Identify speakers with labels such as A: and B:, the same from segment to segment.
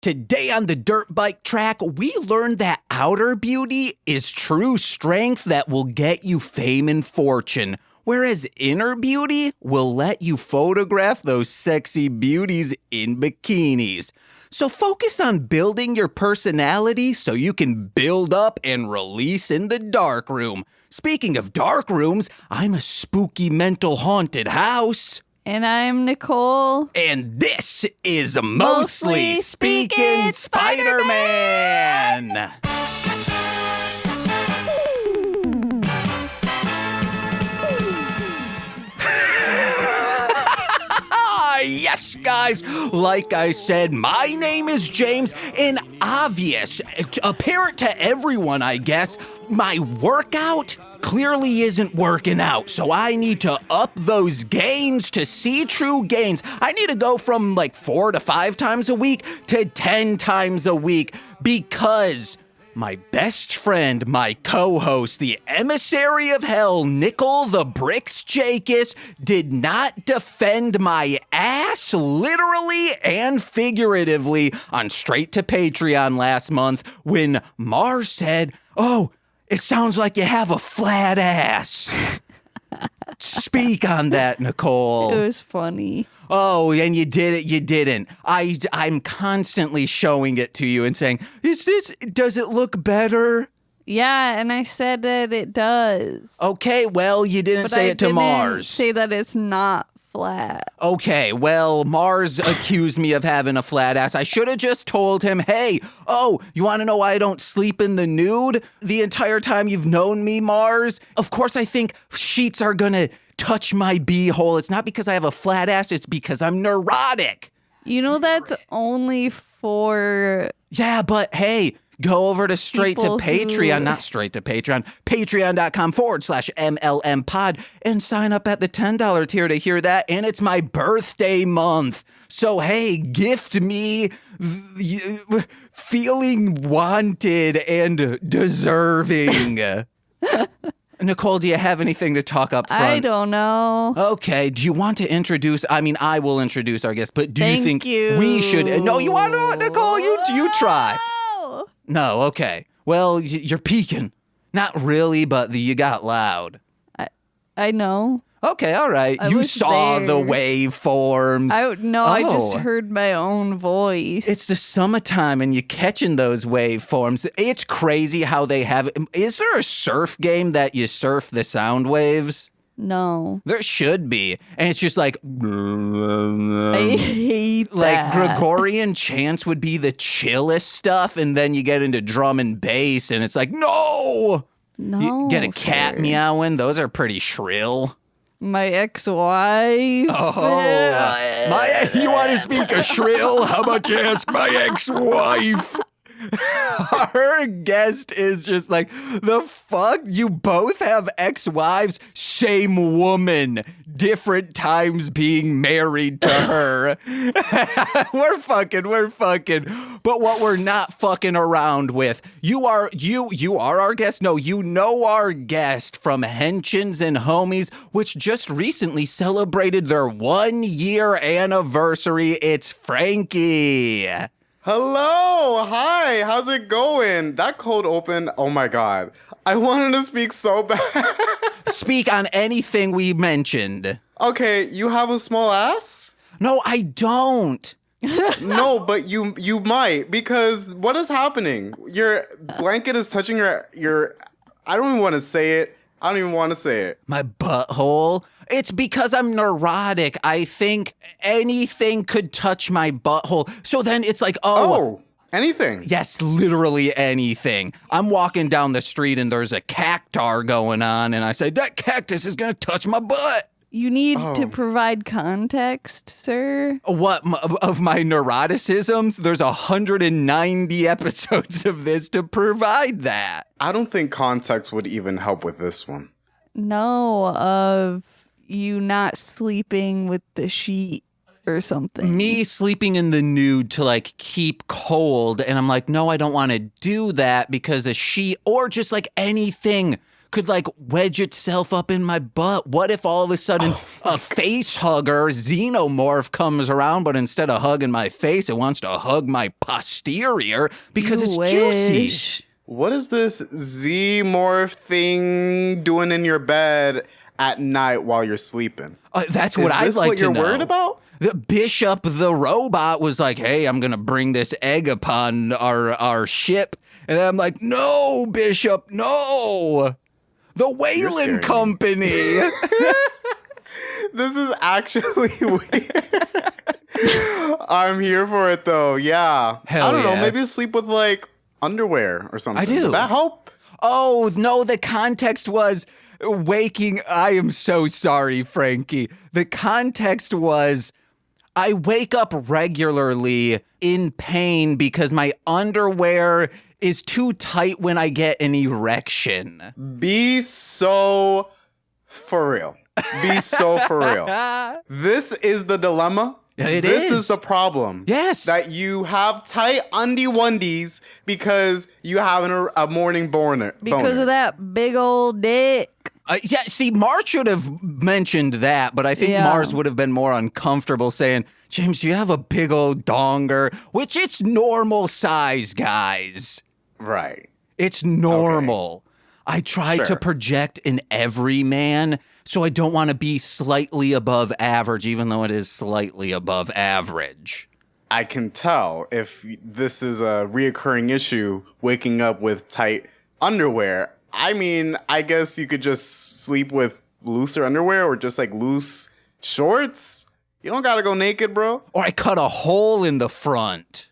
A: Today on the dirt bike track, we learned that outer beauty is true strength that will get you fame and fortune, whereas inner beauty will let you photograph those sexy beauties in bikinis. So focus on building your personality so you can build up and release in the dark room. Speaking of dark rooms, I'm a spooky mental haunted house.
B: And I'm Nicole.
A: And this is Mostly Speaking Spider-Man. Yes, guys, like I said, my name is James, and obvious, apparent to everyone, I guess, my workout clearly isn't working out, so I need to up those gains to see true gains. I need to go from like 4 to 5 times a week to 10 times a week because my best friend, my co-host, the emissary of hell, Nicole the Bricks Jacus, did not defend my ass literally and figuratively on Straight to Patreon last month when Mars said, "Oh, it sounds like you have a flat ass." Speak on that, Nicole.
B: It was funny.
A: Oh, and you did it, you didn't. I'm constantly showing it to you and saying, does it look better?
B: Yeah, and I said that it does.
A: Okay, well, you didn't say it to Mars.
B: Say that it's not flat.
A: Okay, well, Mars accused me of having a flat ass. I should have just told him, hey, you want to know why I don't sleep in the nude the entire time you've known me, Mars? Of course, I think sheets are gonna touch my beehole. It's not because I have a flat ass, it's because I'm neurotic.
B: You know that's only for...
A: Yeah, but hey, go over to patreon.com/MLM pod and sign up at the $10 tier to hear that. And it's my birthday month. So hey, gift me feeling wanted and deserving. Nicole, do you have anything to talk up front?
B: I don't know.
A: Okay, do you want to introduce, I will introduce our guest, but do you think
B: you.
A: we should, no, you want to, Nicole, you try. No, okay. Well, you're peeking. Not really, but you got loud.
B: I know.
A: Okay, all right. You saw the waveforms.
B: I just heard my own voice.
A: It's the summertime and you're catching those waveforms. It's crazy how they have it. Is there a surf game that you surf the sound waves?
B: No.
A: There should be. And it's just like...
B: I hate that.
A: Like Gregorian chants would be the chillest stuff, and then you get into drum and bass, and it's like, no! You get a cat meowing. Those are pretty shrill.
B: My ex-wife.
A: Oh, you want to speak a shrill? How about you ask my ex-wife? Her guest is just like, the fuck? You both have ex-wives? Same woman. Different times being married to her. We're fucking. But what we're not fucking around with, you are our guest? No, you know our guest from Henshins and Homies, which just recently celebrated their 1-year anniversary. It's Frankie.
C: Hello, hi, how's it going? That cold open, oh my God. I wanted to speak so bad.
A: Speak on anything we mentioned.
C: Okay, you have a small ass?
A: No, I don't.
C: No, but you might, because what is happening? Your blanket is touching your I don't even want to say it. My
A: butthole? It's because I'm neurotic. I think anything could touch my butthole. So then it's like,
C: anything.
A: Yes, literally anything. I'm walking down the street and there's a cactar going on, and I say, that cactus is going to touch my butt.
B: You need to provide context, sir.
A: What, of my neuroticisms? There's 190 episodes of this to provide that.
C: I don't think context would even help with this one.
B: No, of you not sleeping with the sheet or something.
A: Me sleeping in the nude to like keep cold, and I'm like, no, I don't want to do that because a sheet or just like anything could like wedge itself up in my butt? What if all of a sudden a face hugger xenomorph comes around, but instead of hugging my face, it wants to hug my posterior because it's juicy?
C: What is this Z-morph thing doing in your bed at night while you're sleeping?
A: That's what I'd like to know. Is this
C: what you're worried about?
A: The Bishop the robot was like, hey, I'm going to bring this egg upon our ship. And I'm like, no, Bishop, no. The Wayland Company.
C: This is actually weird. I'm here for it, though. Yeah.
A: Hell
C: I don't know.
A: yeah.
C: Maybe sleep with, like, underwear or something.
A: I do.
C: Does that help?
A: Oh, no, the context was waking. I am so sorry, Frankie. The context was I wake up regularly in pain because my underwear is too tight when I get an erection.
C: Be so for real. Be so for real. This is the dilemma. This is the problem.
A: Yes.
C: That you have tight undie-wondies because you have a morning boner.
B: Because of that big old dick.
A: Yeah, see, Mars should have mentioned that, but I think Mars would have been more uncomfortable saying, James, do you have a big old donger? Which it's normal size, guys.
C: Right.
A: It's normal. Okay. I try to project an everyman, so I don't want to be slightly above average, even though it is slightly above average.
C: I can tell if this is a reoccurring issue, waking up with tight underwear. I mean, I guess you could just sleep with looser underwear or just like loose shorts. You don't gotta go naked, bro.
A: Or I cut a hole in the front.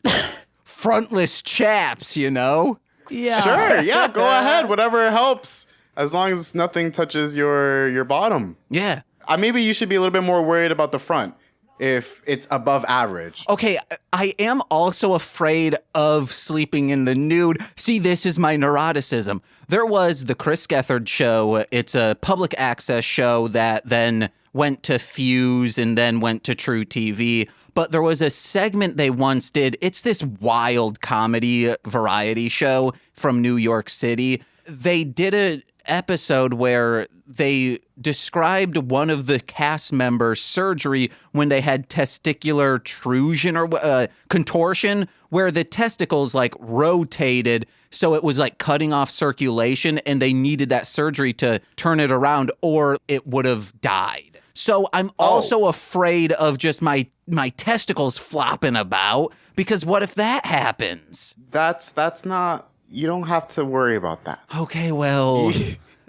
A: Frontless chaps, you know?
B: Yeah.
C: Sure, yeah, go ahead. Whatever helps. As long as nothing touches your bottom.
A: Yeah.
C: Maybe you should be a little bit more worried about the front if it's above average.
A: Okay, I am also afraid of sleeping in the nude. See, this is my neuroticism. There was the Chris Gethard show. It's a public access show that then went to Fuse and then went to True TV. But there was a segment they once did. It's this wild comedy variety show from New York City. They did an episode where they described one of the cast members' surgery when they had testicular protrusion or contortion, where the testicles like rotated. So it was like cutting off circulation and they needed that surgery to turn it around or it would have died. So I'm also afraid of just my testicles flopping about because what if that happens?
C: That's not, you don't have to worry about that.
A: Okay, well,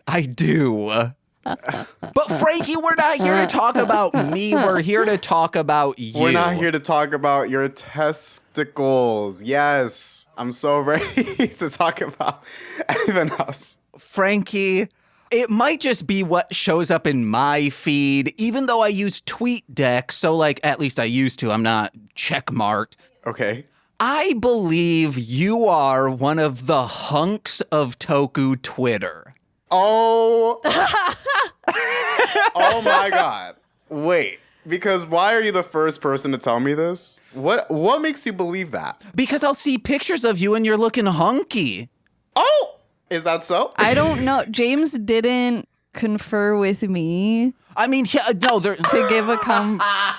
A: I do. But Frankie, we're not here to talk about me. We're here to talk about you.
C: We're not here to talk about your testicles. Yes, I'm so ready to talk about anything else.
A: Frankie, it might just be what shows up in my feed, even though I use TweetDeck. So, like, at least I used to. I'm not checkmarked.
C: Okay.
A: I believe you are one of the hunks of Toku Twitter.
C: Oh. Oh my God. Wait, because why are you the first person to tell me this? What makes you believe that?
A: Because I'll see pictures of you and you're looking hunky.
C: Oh, is that so?
B: I don't know. James didn't confer with me.
A: I mean, no,
B: to give a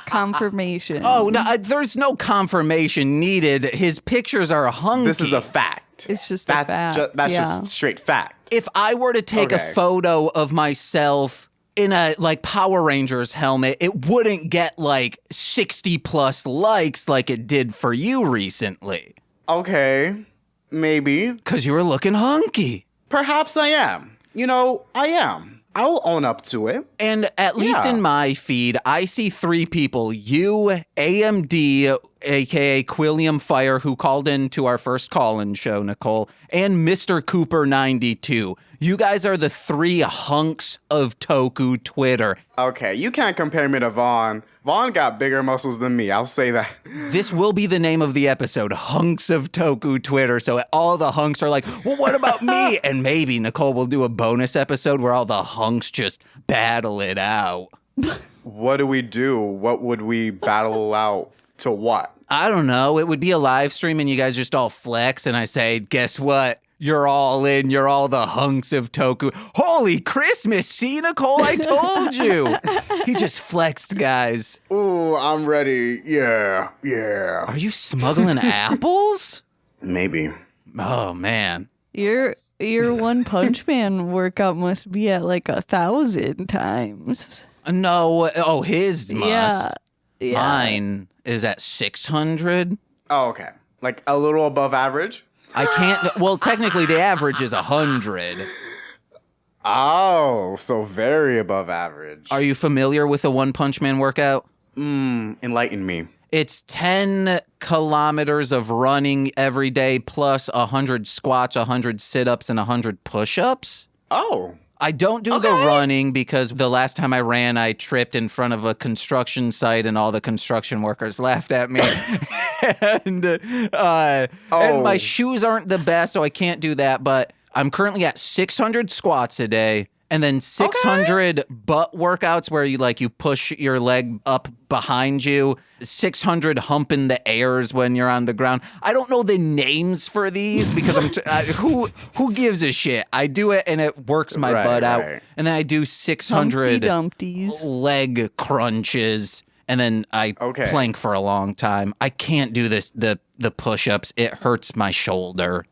B: confirmation.
A: Oh, no, there's no confirmation needed. His pictures are hunky.
C: This is a fact.
B: It's just a fact.
C: That's just straight fact.
A: If I were to take a photo of myself in a like Power Rangers helmet, it wouldn't get like 60 plus likes like it did for you recently.
C: Okay, maybe.
A: Because you were looking hunky.
C: Perhaps I am. You know, I am. I'll own up to it.
A: And at least in my feed, I see three people. You, AMD, a.k.a. Quilliam Fire, who called in to our first call-in show, Nicole, and Mr. Cooper 92. You guys are the three hunks of Toku Twitter.
C: Okay, you can't compare me to Vaughn. Vaughn got bigger muscles than me, I'll say that.
A: This will be the name of the episode, Hunks of Toku Twitter. So all the hunks are like, well, what about me? And maybe Nicole will do a bonus episode where all the hunks just battle it out.
C: What do we do? What would we battle out to what?
A: I don't know. It would be a live stream and you guys just all flex and I say, guess what? You're all in. You're all the hunks of Toku. Holy Christmas. See, Nicole, I told you. He just flexed, guys.
C: Ooh, I'm ready. Yeah.
A: Are you smuggling apples?
C: Maybe.
A: Oh, man.
B: Your One Punch Man workout must be at like 1,000 times.
A: No. Oh, his must.
B: Yeah.
A: Mine is at 600.
C: Oh, okay. Like a little above average?
A: I can't. Well, technically, the average is 100.
C: Oh, so very above average.
A: Are you familiar with the One Punch Man workout?
C: Enlighten me.
A: It's 10 kilometers of running every day plus 100 squats, 100 sit-ups, and 100 push-ups.
C: Oh.
A: I don't do the running because the last time I ran, I tripped in front of a construction site and all the construction workers laughed at me. and my shoes aren't the best, so I can't do that. But I'm currently at 600 squats a day and then 600 butt workouts where you push your leg up behind you, 600 hump in the airs when you're on the ground. I don't know the names for these because who gives a shit? I do it and it works my butt out. And then I do 600
B: Humpty Dumpties.
A: leg crunches and then I plank for a long time. I can't do the push-ups. It hurts my shoulder.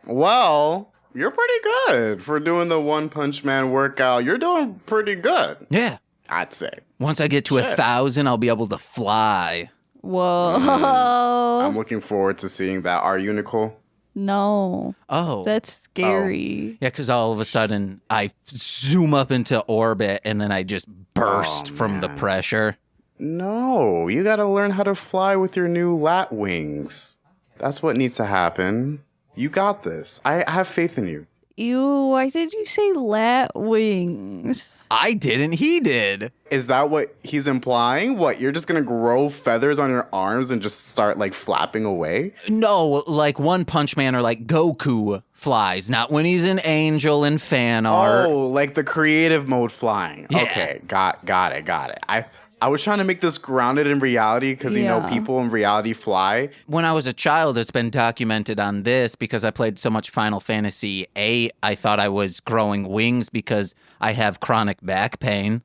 C: Well, you're pretty good for doing the One Punch Man workout. You're doing pretty good.
A: Yeah.
C: I'd say.
A: Once I get to 1,000, I'll be able to fly.
B: Whoa.
C: I'm looking forward to seeing that. Are you, Nicole?
B: No.
A: Oh.
B: That's scary.
A: Yeah, because all of a sudden I zoom up into orbit and then I just burst from the pressure.
C: No, you got to learn how to fly with your new lat wings. That's what needs to happen. You got this. I have faith in you.
B: Ew, why did you say lat wings?
A: I didn't. He did.
C: Is that what he's implying? What, you're just going to grow feathers on your arms and just start flapping away?
A: No, like One Punch Man or like Goku flies. Not when he's an angel in fan art.
C: Oh, like the creative mode flying.
A: Yeah.
C: Okay, got it. I was trying to make this grounded in reality because, people in reality fly.
A: When I was a child, it's been documented on this because I played so much Final Fantasy VIII. I thought I was growing wings because I have chronic back pain.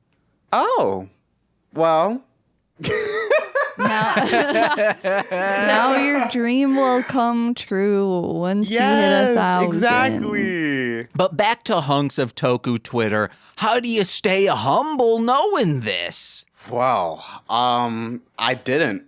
C: Oh, well.
B: Now your dream will come true once you hit 1,000.
C: Exactly.
A: But back to Hunks of Toku Twitter. How do you stay humble knowing this?
C: Well, I didn't.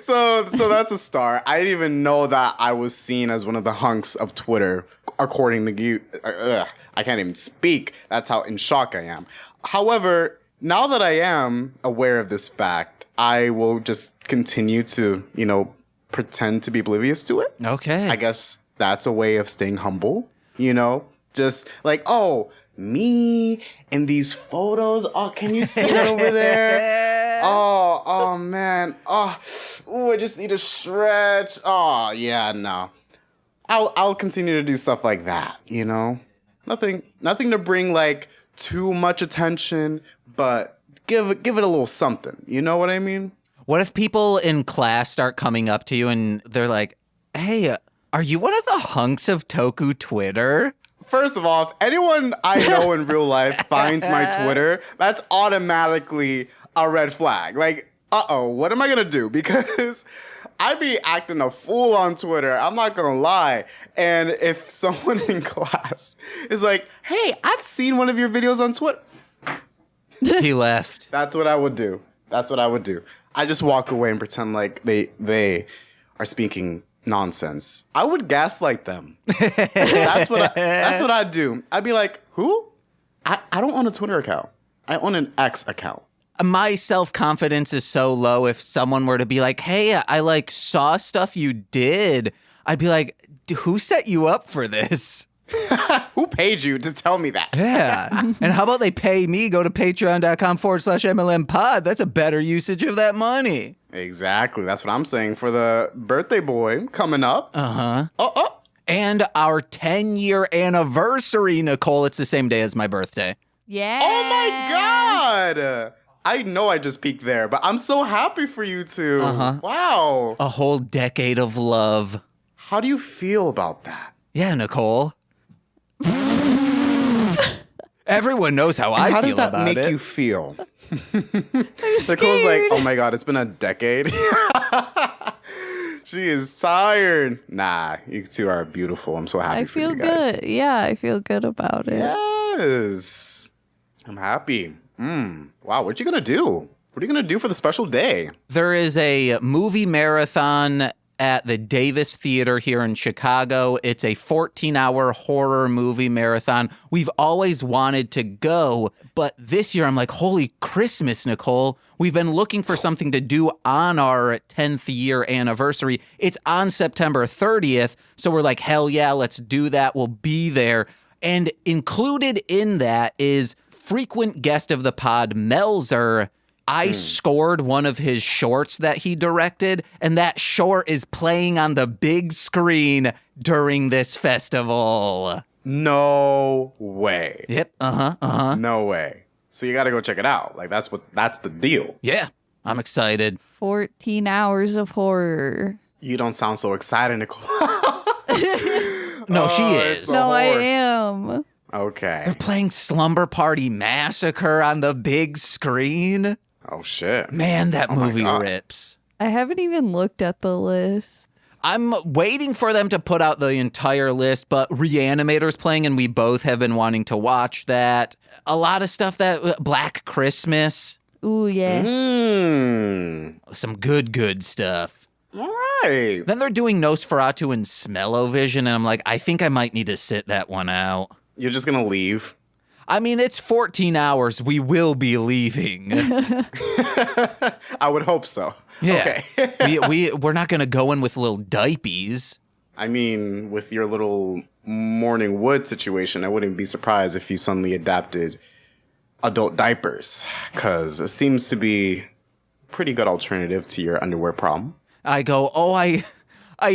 C: So that's a start. I didn't even know that I was seen as one of the hunks of Twitter, according to you. I can't even speak. That's how in shock I am. However, now that I am aware of this fact, I will just continue to, pretend to be oblivious to it.
A: Okay.
C: I guess that's a way of staying humble, Just like, oh, me in these photos. Oh, can you see that over there? Oh man. I just need to stretch. Oh yeah, no. I'll continue to do stuff like that, Nothing to bring too much attention, but give it a little something. You know what I mean?
A: What if people in class start coming up to you and they're like, "Hey, are you one of the hunks of Toku Twitter?"
C: First of all, if anyone I know in real life finds my Twitter, that's automatically a red flag. What am I going to do? Because I be acting a fool on Twitter. I'm not going to lie. And if someone in class is like, hey, I've seen one of your videos on Twitter.
A: He left.
C: That's what I would do. I just walk away and pretend like they are speaking nonsense. I would gaslight them. That's what I'd do. I'd be like, who? I don't own a Twitter account. I own an X account.
A: My self-confidence is so low. If someone were to be like, hey, I saw stuff you did, I'd be like, who set you up for this?
C: Who paid you to tell me that?
A: Yeah. And how about they pay me? Go to patreon.com/MLM pod. That's a better usage of that money.
C: Exactly. That's what I'm saying for the birthday boy coming up.
A: Uh-huh. And our 10-year anniversary, Nicole. It's the same day as my birthday.
B: Yeah.
C: Oh my God. I know I just peaked there, but I'm so happy for you two.
A: Uh-huh.
C: Wow.
A: A whole decade of love.
C: How do you feel about that?
A: Yeah, Nicole. Everyone knows how I
C: How
A: feel
C: does that
A: about
C: make
A: it.
C: you feel?
B: I'm scared.
C: Nicole's like, oh my God, it's been a decade. She is tired. Nah, you two are beautiful. I'm so happy
B: I
C: for
B: feel
C: you guys.
B: good. Yeah, I feel good about it.
C: Yes. I'm happy. Wow, what you gonna do? What are you gonna do for the special day?
A: There is a movie marathon at the Davis Theater here in Chicago. It's a 14-hour horror movie marathon. We've always wanted to go, but this year I'm like, holy Christmas, Nicole. We've been looking for something to do on our 10th year anniversary. It's on September 30th, so we're like, hell yeah, let's do that. We'll be there. And included in that is frequent guest of the pod, Melzer. I scored one of his shorts that he directed, and that short is playing on the big screen during this festival.
C: No way.
A: Yep, uh-huh.
C: No way. So you gotta go check it out. Like that's the deal.
A: Yeah, I'm excited.
B: 14 hours of horror.
C: You don't sound so excited, Nicole.
A: No, she
C: it's
A: is.
C: so
B: No, I
C: horror.
B: am.
C: Okay.
A: They're playing Slumber Party Massacre on the big screen.
C: Oh shit.
A: Man, that
C: Oh my
A: movie
C: God.
A: rips.
B: I haven't even looked at the list.
A: I'm waiting for them to put out the entire list, but Reanimator's playing, and we both have been wanting to watch that. A lot of stuff that Black Christmas,
B: Ooh, yeah.
A: some good stuff.
C: All right.
A: Then they're doing Nosferatu and Smell-O-Vision, and I'm like, I think I might need to sit that one out.
C: You're just gonna leave.
A: I mean, it's 14 hours. We will be leaving.
C: I would hope so.
A: Yeah.
C: Okay.
A: We're not going to go in with little diapies.
C: I mean, with your little Morning Wood situation, I wouldn't be surprised if you suddenly adapted adult diapers, because it seems to be a pretty good alternative to your underwear problem.
A: I go, oh, I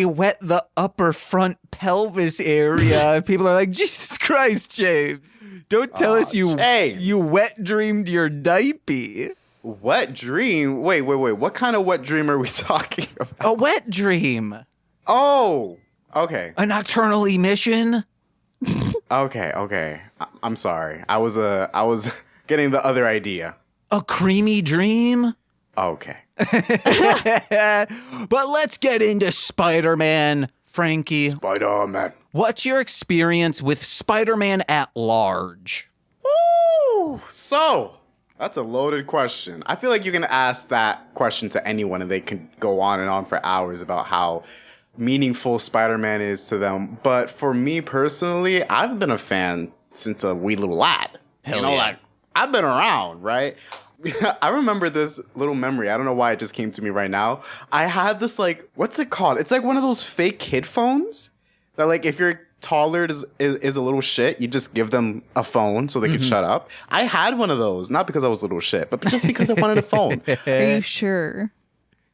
A: wet the upper front pelvis area. People are like, Jesus Christ, James. Don't tell us
C: James.
A: you wet dreamed your diaper.
C: Wet dream? Wait. What kind of wet dream are we talking about?
A: A wet dream.
C: Oh, okay.
A: A nocturnal emission.
C: Okay. I'm sorry. I was getting the other idea.
A: A creamy dream.
C: Okay.
A: But let's get into Spider-Man, Frankie.
C: Spider-Man.
A: What's your experience with Spider-Man at large?
C: Ooh, so that's a loaded question. I feel like you can ask that question to anyone and they can go on and on for hours about how meaningful Spider-Man is to them. But for me personally, I've been a fan since a wee little lad.
A: Hell yeah.
C: Like I've been around, right? I remember this little memory. I don't know why it just came to me right now. I had this, like, what's it called? It's like one of those fake kid phones that, like, if you're taller is a little shit, you just give them a phone so they can shut up. I had one of those, not because I was a little shit, but just because I wanted a phone.
B: Are you sure?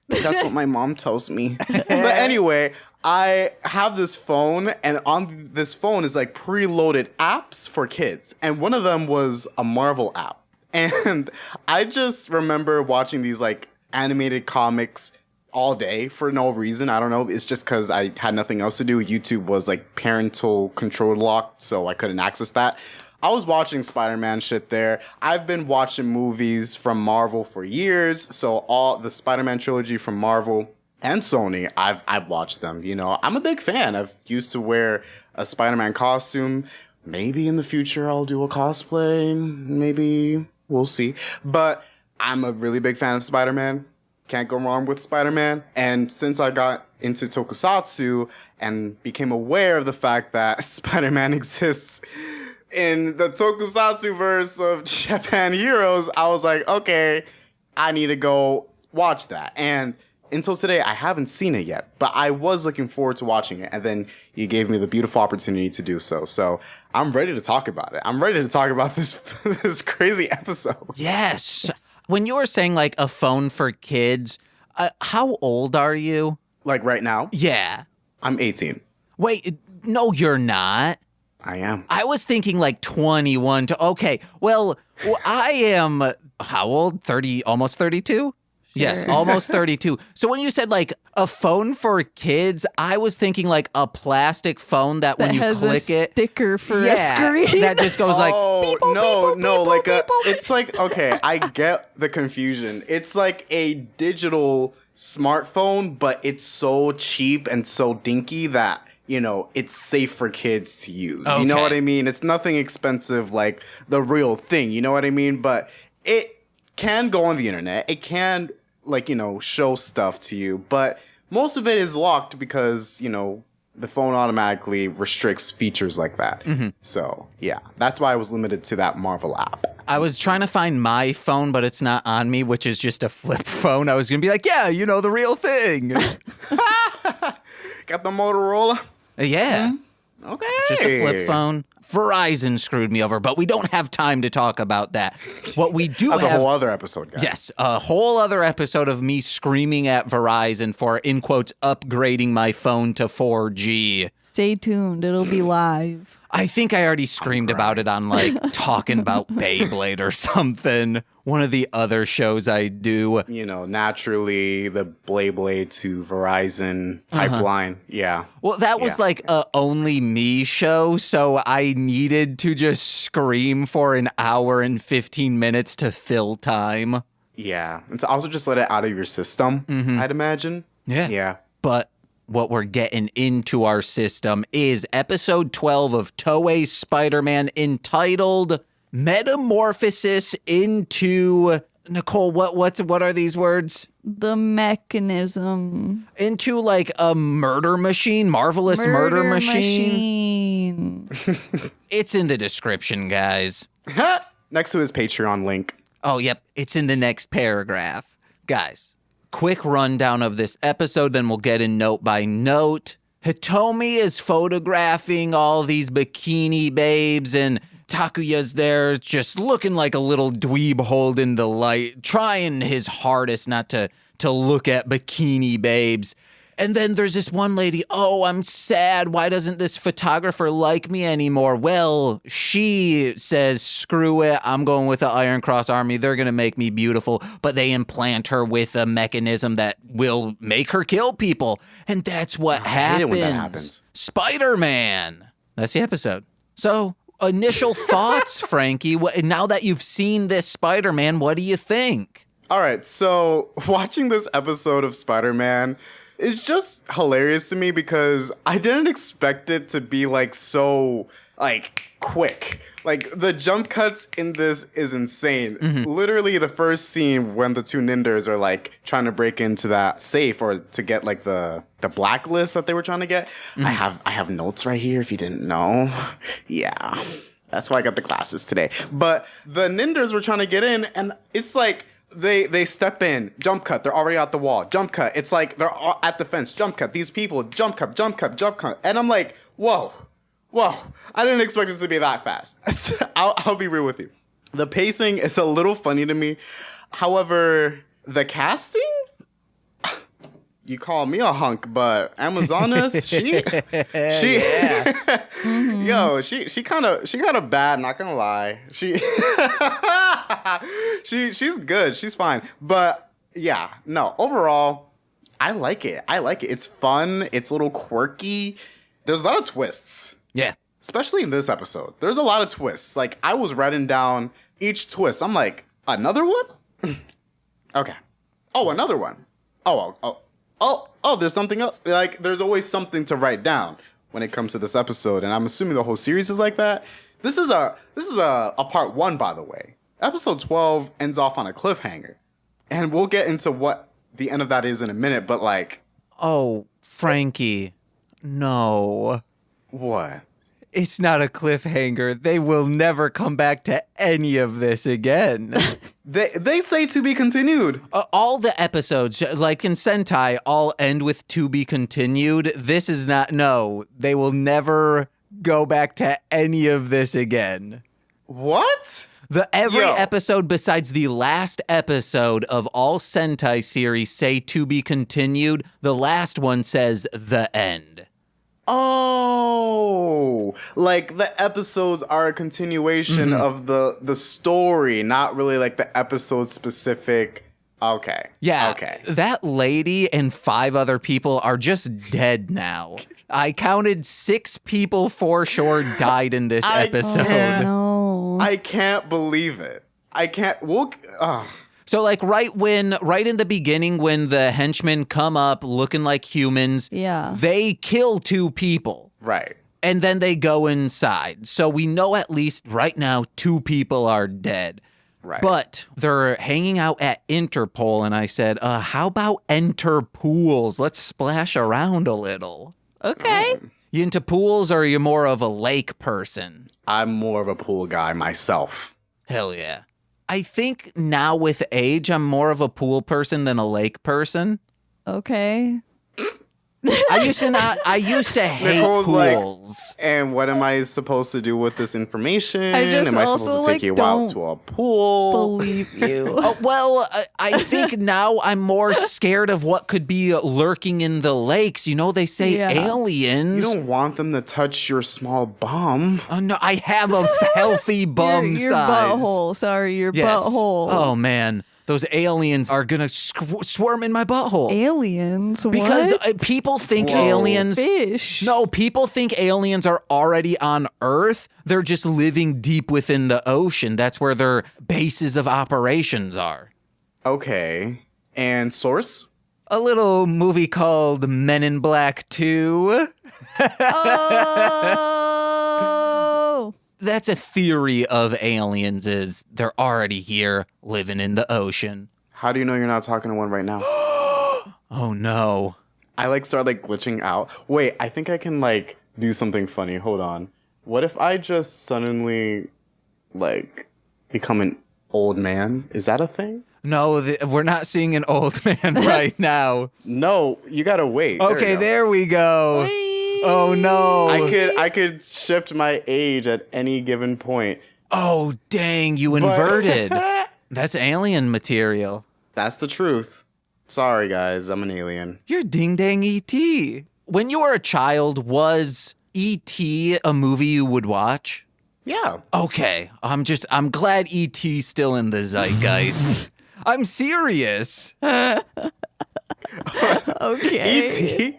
C: That's what my mom tells me. But anyway, I have this phone, and on this phone is like preloaded apps for kids. And one of them was a Marvel app. And I just remember watching these like animated comics all day for no reason. I don't know. It's just because I had nothing else to do. YouTube was like parental control locked, so I couldn't access that. I was watching Spider-Man shit there. I've been watching movies from Marvel for years. So all the Spider-Man trilogy from Marvel and Sony, I've watched them. You know, I'm a big fan. I've used to wear a Spider-Man costume. Maybe in the future I'll do a cosplay. Maybe we'll see. But I'm a really big fan of Spider-Man. Can't go wrong with Spider-Man. And since I got into tokusatsu and became aware of the fact that Spider-Man exists in the tokusatsu verse of Japan Heroes, I was like, okay, I need to go watch that. And until today, I haven't seen it yet, but I was looking forward to watching it. And then you gave me the beautiful opportunity to do so. So I'm ready to talk about it. I'm ready to talk about this crazy episode.
A: Yes. When you were saying like a phone for kids, how old are you?
C: Like right now,
A: Yeah.
C: I'm 18.
A: Wait, no, you're not.
C: I am.
A: I was thinking like 21 to, okay, well, I am, how old? 30, almost 32? Yes,
B: Sure.
A: almost 32. So when you said like a phone for kids, I was thinking like a plastic phone that when
B: That
A: you
B: has
A: click
B: a
A: it,
B: sticker for a screen.
A: that just goes like,
C: Oh,
A: beep, boop,
C: no,
A: beep, boop,
C: no,
A: beep,
C: like
A: boop, beep, boop.
C: it's like, okay, I get the confusion. It's like a digital smartphone, but it's so cheap and so dinky that, it's safe for kids to use. You know
A: Okay.
C: what I mean? It's nothing expensive like the real thing, you know what I mean? But it can go on the internet. It can, like, show stuff to you, but most of it is locked because, the phone automatically restricts features like that. So, yeah, that's why I was limited to that Marvel app.
A: I was trying to find my phone, but it's not on me, which is just a flip phone. I was going to be like, yeah, the real thing.
C: Got the Motorola?
A: Yeah.
C: Okay.
A: Just a flip phone. Verizon screwed me over, but we don't have time to talk about that. What we do
C: That's
A: have...
C: a whole other episode, guys.
A: Yes, a whole other episode of me screaming at Verizon for, in quotes, upgrading my phone to 4G.
B: Stay tuned. It'll be live.
A: I think I already screamed about it on, like, talking about Beyblade or something. One of the other shows I do.
C: Naturally, the Blade to Verizon pipeline. Yeah.
A: Well, that was like a only me show, so I needed to just scream for an hour and 15 minutes to fill time.
C: Yeah. And to also just let it out of your system, I'd imagine.
A: Yeah.
C: Yeah.
A: But what we're getting into our system is episode 12 of Toei's Spider-Man entitled Metamorphosis into... Nicole, what are these words?
B: The mechanism.
A: Into like a murder machine, marvelous murder machine. It's in the description, guys.
C: Next to his Patreon link.
A: Oh, yep, it's in the next paragraph. Guys, quick rundown of this episode, then we'll get in note by note. Hitomi is photographing all these bikini babes, and Takuya's there just looking like a little dweeb holding the light, trying his hardest not to look at bikini babes. And then there's this one lady, oh, I'm sad. Why doesn't this photographer like me anymore? Well, she says, screw it. I'm going with the Iron Cross Army. They're going to make me beautiful. But they implant her with a mechanism that will make her kill people. And that's what happens.
C: I hate it when that happens.
A: Spider-Man. That's the episode. So, initial thoughts, Frankie. Now that you've seen this Spider-Man, what do you think?
C: All right, so watching this episode of Spider-Man is just hilarious to me because I didn't expect it to be like so like quick. Like the jump cuts in this is insane. Literally the first scene when the two ninjas are like trying to break into that safe or to get like the blacklist that they were trying to get. I have notes right here if you didn't know. Yeah. That's why I got the glasses today. But the ninjas were trying to get in and it's like they step in, jump cut, they're already out the wall, jump cut. It's like they're at the fence, jump cut. These people, jump cut, jump cut, jump cut. And I'm like, whoa, I didn't expect it to be that fast. I'll be real with you. The pacing is a little funny to me. However, the casting? You call me a hunk, but Amazonas, yo, she kind of bad, not gonna lie. She's good. She's fine. But yeah, no, overall, I like it. It's fun. It's a little quirky. There's a lot of twists.
A: Yeah.
C: Especially in this episode. There's a lot of twists. Like, I was writing down each twist. I'm like, another one? Okay. Oh, another one. Oh, there's something else. Like, there's always something to write down when it comes to this episode. And I'm assuming the whole series is like that. This is a part 1, by the way. Episode 12 ends off on a cliffhanger. And we'll get into what the end of that is in a minute, but like...
A: Oh, Frankie. No.
C: What?
A: It's not a cliffhanger. They will never come back to any of this again.
C: They say to be continued.
A: All the episodes, like in Sentai, all end with to be continued. This is not, no. They will never go back to any of this again.
C: What?
A: Every episode besides the last episode of all Sentai series say to be continued. The last one says the end.
C: Oh, like the episodes are a continuation of the story, not really like the episode specific Okay.
A: Yeah.
C: Okay.
A: That lady and 5 other people are just dead now. I counted 6 people for sure died in this
C: I
A: episode.
C: can't-
B: No.
C: I can't believe it. I can't.
A: So like right in the beginning when the henchmen come up looking like humans,
B: Yeah.
A: they kill 2 people.
C: Right.
A: And then they go inside. So we know at least right now 2 people are dead.
C: Right.
A: But they're hanging out at Interpol, and I said, how about enter pools? Let's splash around a little.
B: Okay.
A: You into pools, or are you more of a lake person?
C: I'm more of a pool guy myself.
A: Hell yeah. I think now with age, I'm more of a pool person than a lake person.
B: Okay.
A: I used to hate
C: Nicole's
A: pools.
C: And what am I supposed to do with this information?
B: I just
C: am I
B: also,
C: supposed to take you out
B: don't
C: to a pool?
B: Believe you.
A: Oh, well, I think now I'm more scared of what could be lurking in the lakes. You know, they say
B: Yeah.
A: aliens.
C: You don't want them to touch your small bum.
A: Oh, no, I have a healthy bum
B: your
A: size.
B: butthole. Sorry, your
A: Yes.
B: butthole.
A: Oh, man. Those aliens are going to swarm in my butthole.
B: Aliens?
A: Because
B: what?
A: People think
C: Whoa.
A: aliens...
B: Fish.
A: No, people think aliens are already on Earth. They're just living deep within the ocean. That's where their bases of operations are.
C: Okay. And source?
A: A little movie called Men in Black 2.
B: Oh.
A: That's a theory of aliens is they're already here living in the ocean.
C: How do you know you're not talking to one right now?
A: Oh no.
C: I start glitching out. Wait, I think I can do something funny. Hold on. What if I just suddenly become an old man? Is that a thing?
A: No, we're not seeing an old man right now.
C: No, you gotta wait.
A: Okay, there we go. Oh no.
C: I could shift my age at any given point.
A: Oh dang, you inverted. That's alien material.
C: That's the truth. Sorry guys, I'm an alien.
A: You're ding dang E.T. When you were a child, was E.T. a movie you would watch?
C: Yeah.
A: Okay, I'm glad E.T.'s still in the zeitgeist. I'm serious.
B: Okay.
C: E.T.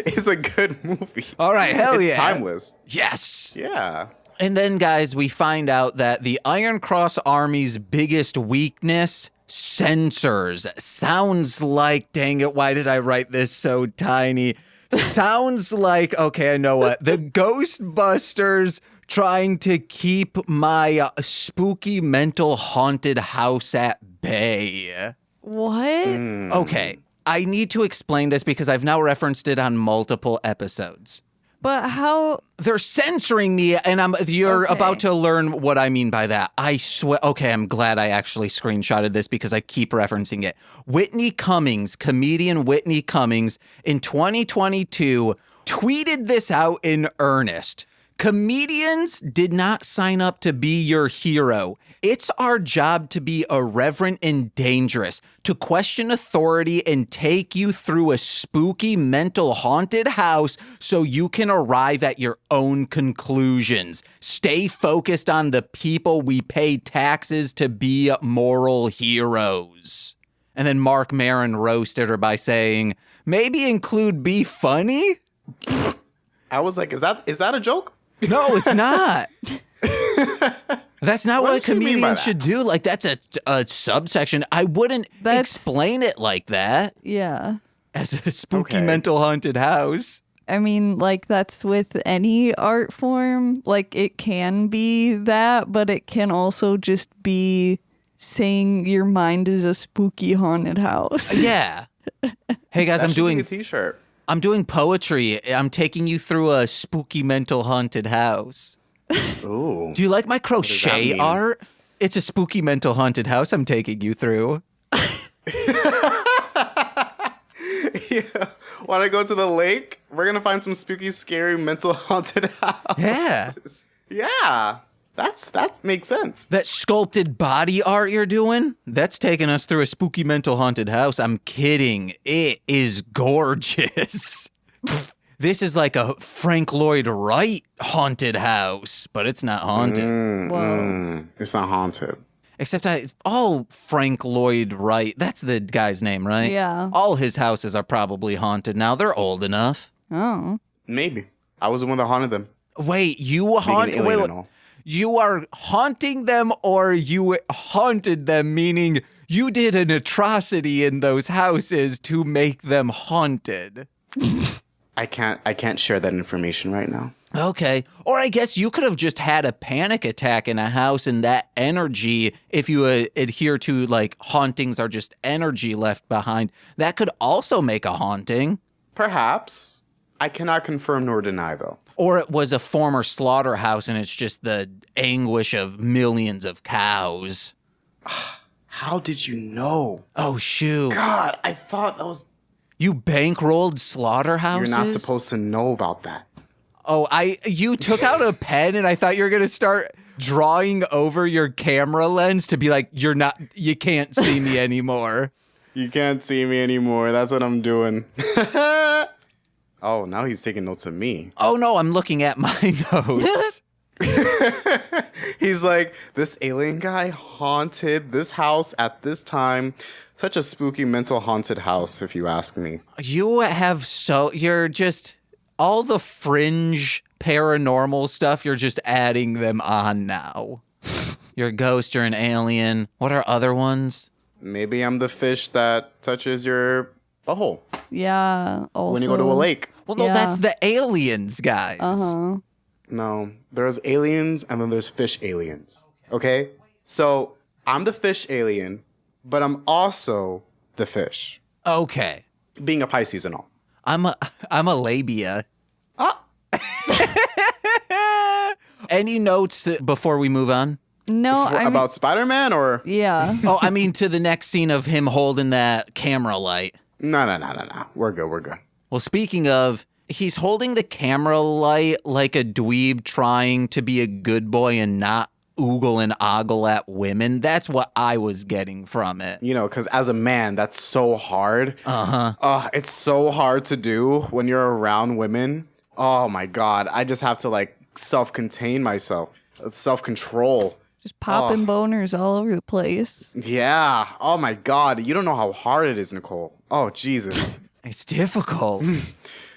C: is a good movie.
A: All right, hell
C: It's
A: yeah.
C: timeless.
A: Yes.
C: Yeah.
A: And then, guys, we find out that the Iron Cross Army's biggest weakness, sensors. Sounds like, dang it, why did I write this so tiny? Sounds like, okay, I know what. The Ghostbusters trying to keep my spooky mental haunted house at bay.
B: What?
A: Okay, I need to explain this because I've now referenced it on multiple episodes.
B: But how?
A: They're censoring me, and you're
B: Okay.
A: about to learn what I mean by that. I swear. Okay, I'm glad I actually screenshotted this because I keep referencing it. Whitney Cummings, comedian Whitney Cummings, in 2022, tweeted this out in earnest. Comedians did not sign up to be your hero. It's our job to be irreverent and dangerous, to question authority and take you through a spooky mental haunted house so you can arrive at your own conclusions. Stay focused on the people we pay taxes to be moral heroes. And then Mark Maron roasted her by saying, maybe include be funny?
C: I was like, is that a joke?
A: No, it's not. That's not what a
C: does she mean by
A: comedian
C: that?
A: should do. Like, that's a subsection. I wouldn't explain it like that
B: Yeah.
A: as a spooky
C: Okay.
A: mental haunted house.
B: I mean, that's with any art form. It can be that, but it can also just be saying your mind is a spooky haunted house.
A: Yeah. Hey guys,
C: That
A: I'm
C: should be
A: doing
C: a t-shirt.
A: poetry. I'm taking you through a spooky mental haunted house.
C: Ooh.
A: Do you like my
C: does that
A: crochet
C: mean?
A: art? It's a spooky mental haunted house I'm taking you through.
C: Yeah. Want to go to the lake? We're gonna find some spooky, scary, mental haunted house.
A: Yeah.
C: Yeah. That makes sense.
A: That sculpted body art you're doing, that's taking us through a spooky mental haunted house. I'm kidding. It is gorgeous. This is like a Frank Lloyd Wright haunted house, but it's not haunted.
B: Whoa.
C: It's not haunted.
A: Except all Frank Lloyd Wright, that's the guy's name, right?
B: Yeah.
A: All his houses are probably haunted now. They're old enough.
B: Oh.
C: Maybe. I was the one that haunted them.
A: Wait, you
C: Being an
A: haunt?
C: alien
A: Wait,
C: and all.
A: you are haunting them, or you haunted them, meaning you did an atrocity in those houses to make them haunted.
C: I can't share that information right now.
A: Okay. Or I guess you could have just had a panic attack in a house, and that energy, if you adhere to like hauntings are just energy left behind, that could also make a haunting.
C: Perhaps. I cannot confirm nor deny, though.
A: Or it was a former slaughterhouse and it's just the anguish of millions of cows.
C: How did you know?
A: Oh, shoot.
C: God, I thought that was...
A: You bankrolled slaughterhouses?
C: You're not supposed to know about that.
A: Oh, you took out a pen and I thought you were going to start drawing over your camera lens to be like, you can't see me anymore.
C: You can't see me anymore. That's what I'm doing. Oh, now he's taking notes of me.
A: Oh, no, I'm looking at my notes.
C: He's like, this alien guy haunted this house at this time. Such a spooky mental haunted house, if you ask me.
A: You're just, all the fringe paranormal stuff, you're just adding them on now. You're a ghost, you're an alien. What are other ones?
C: Maybe I'm the fish that touches your butthole
B: Yeah. Also.
C: when you go to a lake.
A: Well, no,
B: Yeah.
A: that's the aliens, guys.
B: Uh-huh.
C: No, there's aliens and then there's fish aliens. Okay? So I'm the fish alien, but I'm also the fish.
A: Okay.
C: Being a Pisces and all.
A: I'm a labia.
C: Ah,
A: Any notes before we move on?
B: No, I mean,
C: about Spider-Man or?
B: yeah.
A: Oh, I mean to the next scene of him holding that camera light.
C: No. We're good.
A: Well, speaking of, he's holding the camera light like a dweeb trying to be a good boy and not oogle and ogle at women. That's what I was getting from it.
C: You know, because as a man, that's so hard. It's so hard to do when you're around women. Oh my God. I just have to like self-contain myself. Self-control.
B: Just popping boners all over the place.
C: Yeah. Oh my God. You don't know how hard it is, Nicole. Oh, Jesus.
A: It's difficult.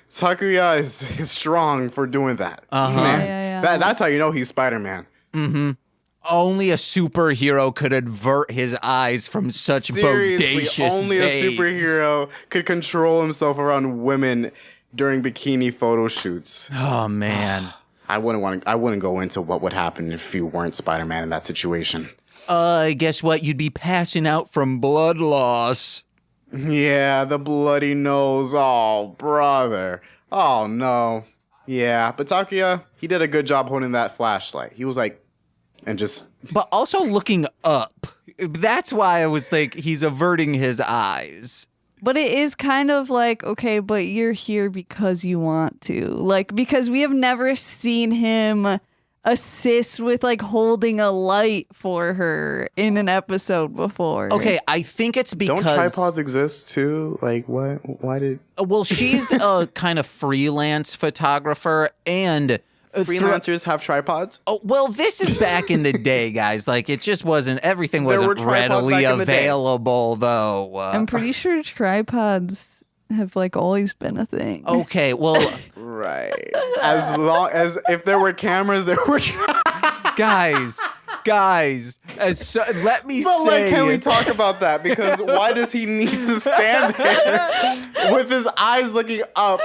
C: Takuya is strong for doing that. Man,
B: Yeah.
C: that's how you know he's Spider-Man.
A: Only a superhero could avert his eyes from such
C: Seriously,
A: bodacious
C: only
A: babes.
C: a superhero could control himself around women during bikini photo shoots.
A: Oh, man.
C: I wouldn't go into what would happen if you weren't Spider-Man in that situation.
A: Guess what? You'd be passing out from blood loss.
C: Yeah, the bloody nose. Oh, brother. Oh, no. Yeah, but Takuya, he did a good job holding that flashlight. He was like, and just...
A: But also looking up. That's why I was like, he's averting his eyes.
B: But it is kind of like, okay, but you're here because you want to. Like, because we have never seen him assist with like holding a light for her in an episode before.
A: Okay, I think it's because...
C: Don't tripods exist too? Like, what? Why did...
A: Well, she's a kind of freelance photographer and...
C: Freelancers have tripods?
A: Oh, well, this is back in the day, guys. Like, it just wasn't... Everything
C: There were
A: wasn't
C: tripods
A: readily
C: back in the day.
A: available, though.
B: I'm pretty sure tripods have like always been a thing.
A: Okay, well...
C: Right. As long as... If there were cameras, there were...
A: guys, let me
C: But
A: say...
C: like, can we talk about that? Because why does he need to stand there with his eyes looking up,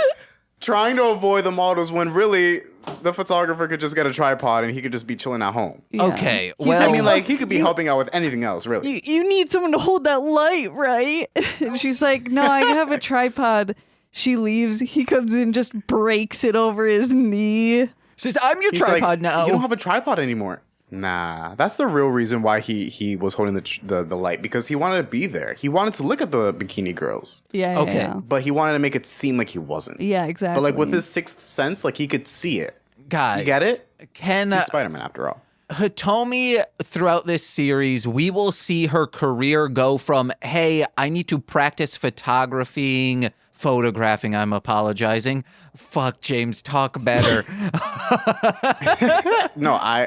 C: trying to avoid the models when really the photographer could just get a tripod and he could just be chilling at home?
B: Yeah.
A: Okay,
B: He's
A: well...
C: I mean, like, he could be helping out with anything else, really.
B: You need someone to hold that light, right? And she's like, no, I have a tripod. She leaves. He comes in, just breaks it over his knee.
A: Says, I'm your
C: He's
A: tripod
C: like,
A: now.
C: You don't have a tripod anymore. Nah, that's the real reason why he was holding the light, because he wanted to be there. He wanted to look at the bikini girls,
B: Yeah.
A: Okay.
B: Yeah.
C: but he wanted to make it seem like he wasn't.
B: Yeah, exactly.
C: But like with his sixth sense, like he could see it.
A: Guys,
C: You get it?
A: Can
C: He's Spider-Man after all.
A: Hitomi, throughout this series, we will see her career go from, hey, I need to practice photographing photographing, I'm apologizing. Fuck, James, talk better.
C: No,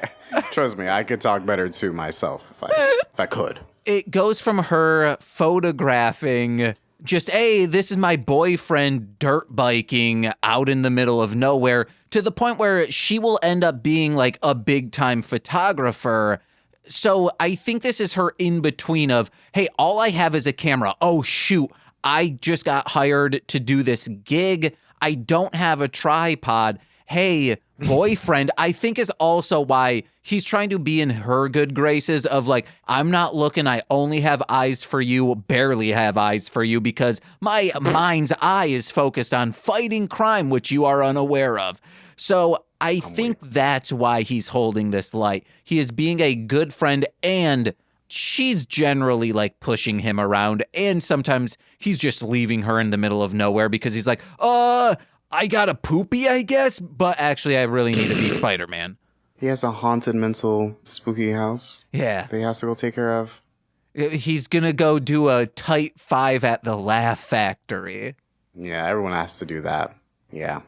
C: trust me, I could talk better too myself if I could.
A: It goes from her photographing just, hey, this is my boyfriend dirt biking out in the middle of nowhere, to the point where she will end up being like a big time photographer. So I think this is her in between of, hey, all I have is a camera. Oh, shoot. I just got hired to do this gig. I don't have a tripod. Hey, boyfriend, I think is also why he's trying to be in her good graces of like, I'm not looking, I only have eyes for you, barely have eyes for you, because my mind's eye is focused on fighting crime, which you are unaware of. So I think that's why he's holding this light. He is being a good friend, and she's generally like pushing him around, and sometimes he's just leaving her in the middle of nowhere because he's like, I got a poopy, I guess, but actually I really need to be Spider-Man.
C: He has a haunted mental spooky house.
A: Yeah.
C: That he has to go take care of.
A: He's gonna go do a tight 5 at the Laugh Factory.
C: Yeah, everyone has to do that. Yeah.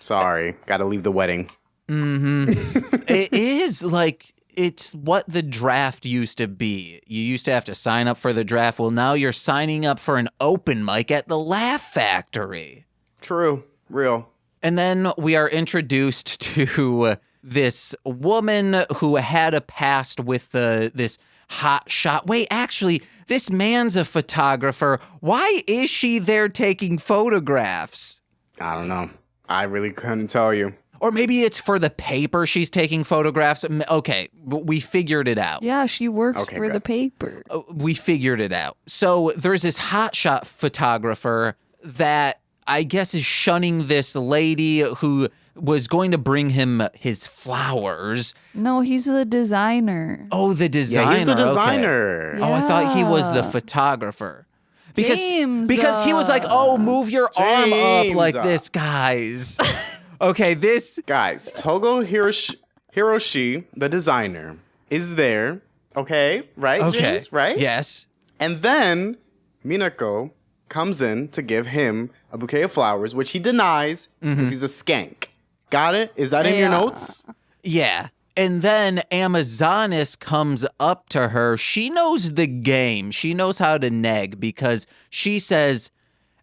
C: Sorry. Gotta leave the wedding.
A: Mm-hmm. It is like, it's what the draft used to be. You used to have to sign up for the draft. Well, now you're signing up for an open mic at the Laugh Factory.
C: True. Real.
A: And then we are introduced to this woman who had a past with this hot shot. Wait, actually, this man's a photographer. Why is she there taking photographs?
C: I don't know. I really couldn't tell you.
A: Or maybe it's for the paper she's taking photographs. Okay, we figured it out.
B: Yeah, she works for the paper.
A: We figured it out. So there's this hotshot photographer that I guess is shunning this lady who was going to bring him his flowers.
B: No, he's the designer.
A: Oh, the designer.
C: Yeah, he's the designer.
A: Okay. Oh, I thought he was the photographer. Because he was like, oh, move your arm up like this, guys. Okay,
C: Guys, Togo Hiroshi, the designer, is there. Okay, right,
A: okay.
C: James? Right?
A: Yes.
C: And then Minako comes in to give him a bouquet of flowers, which he denies because he's a skank. Got it? Is that in your notes?
A: Yeah. And then Amazonis comes up to her. She knows the game. She knows how to neg because she says,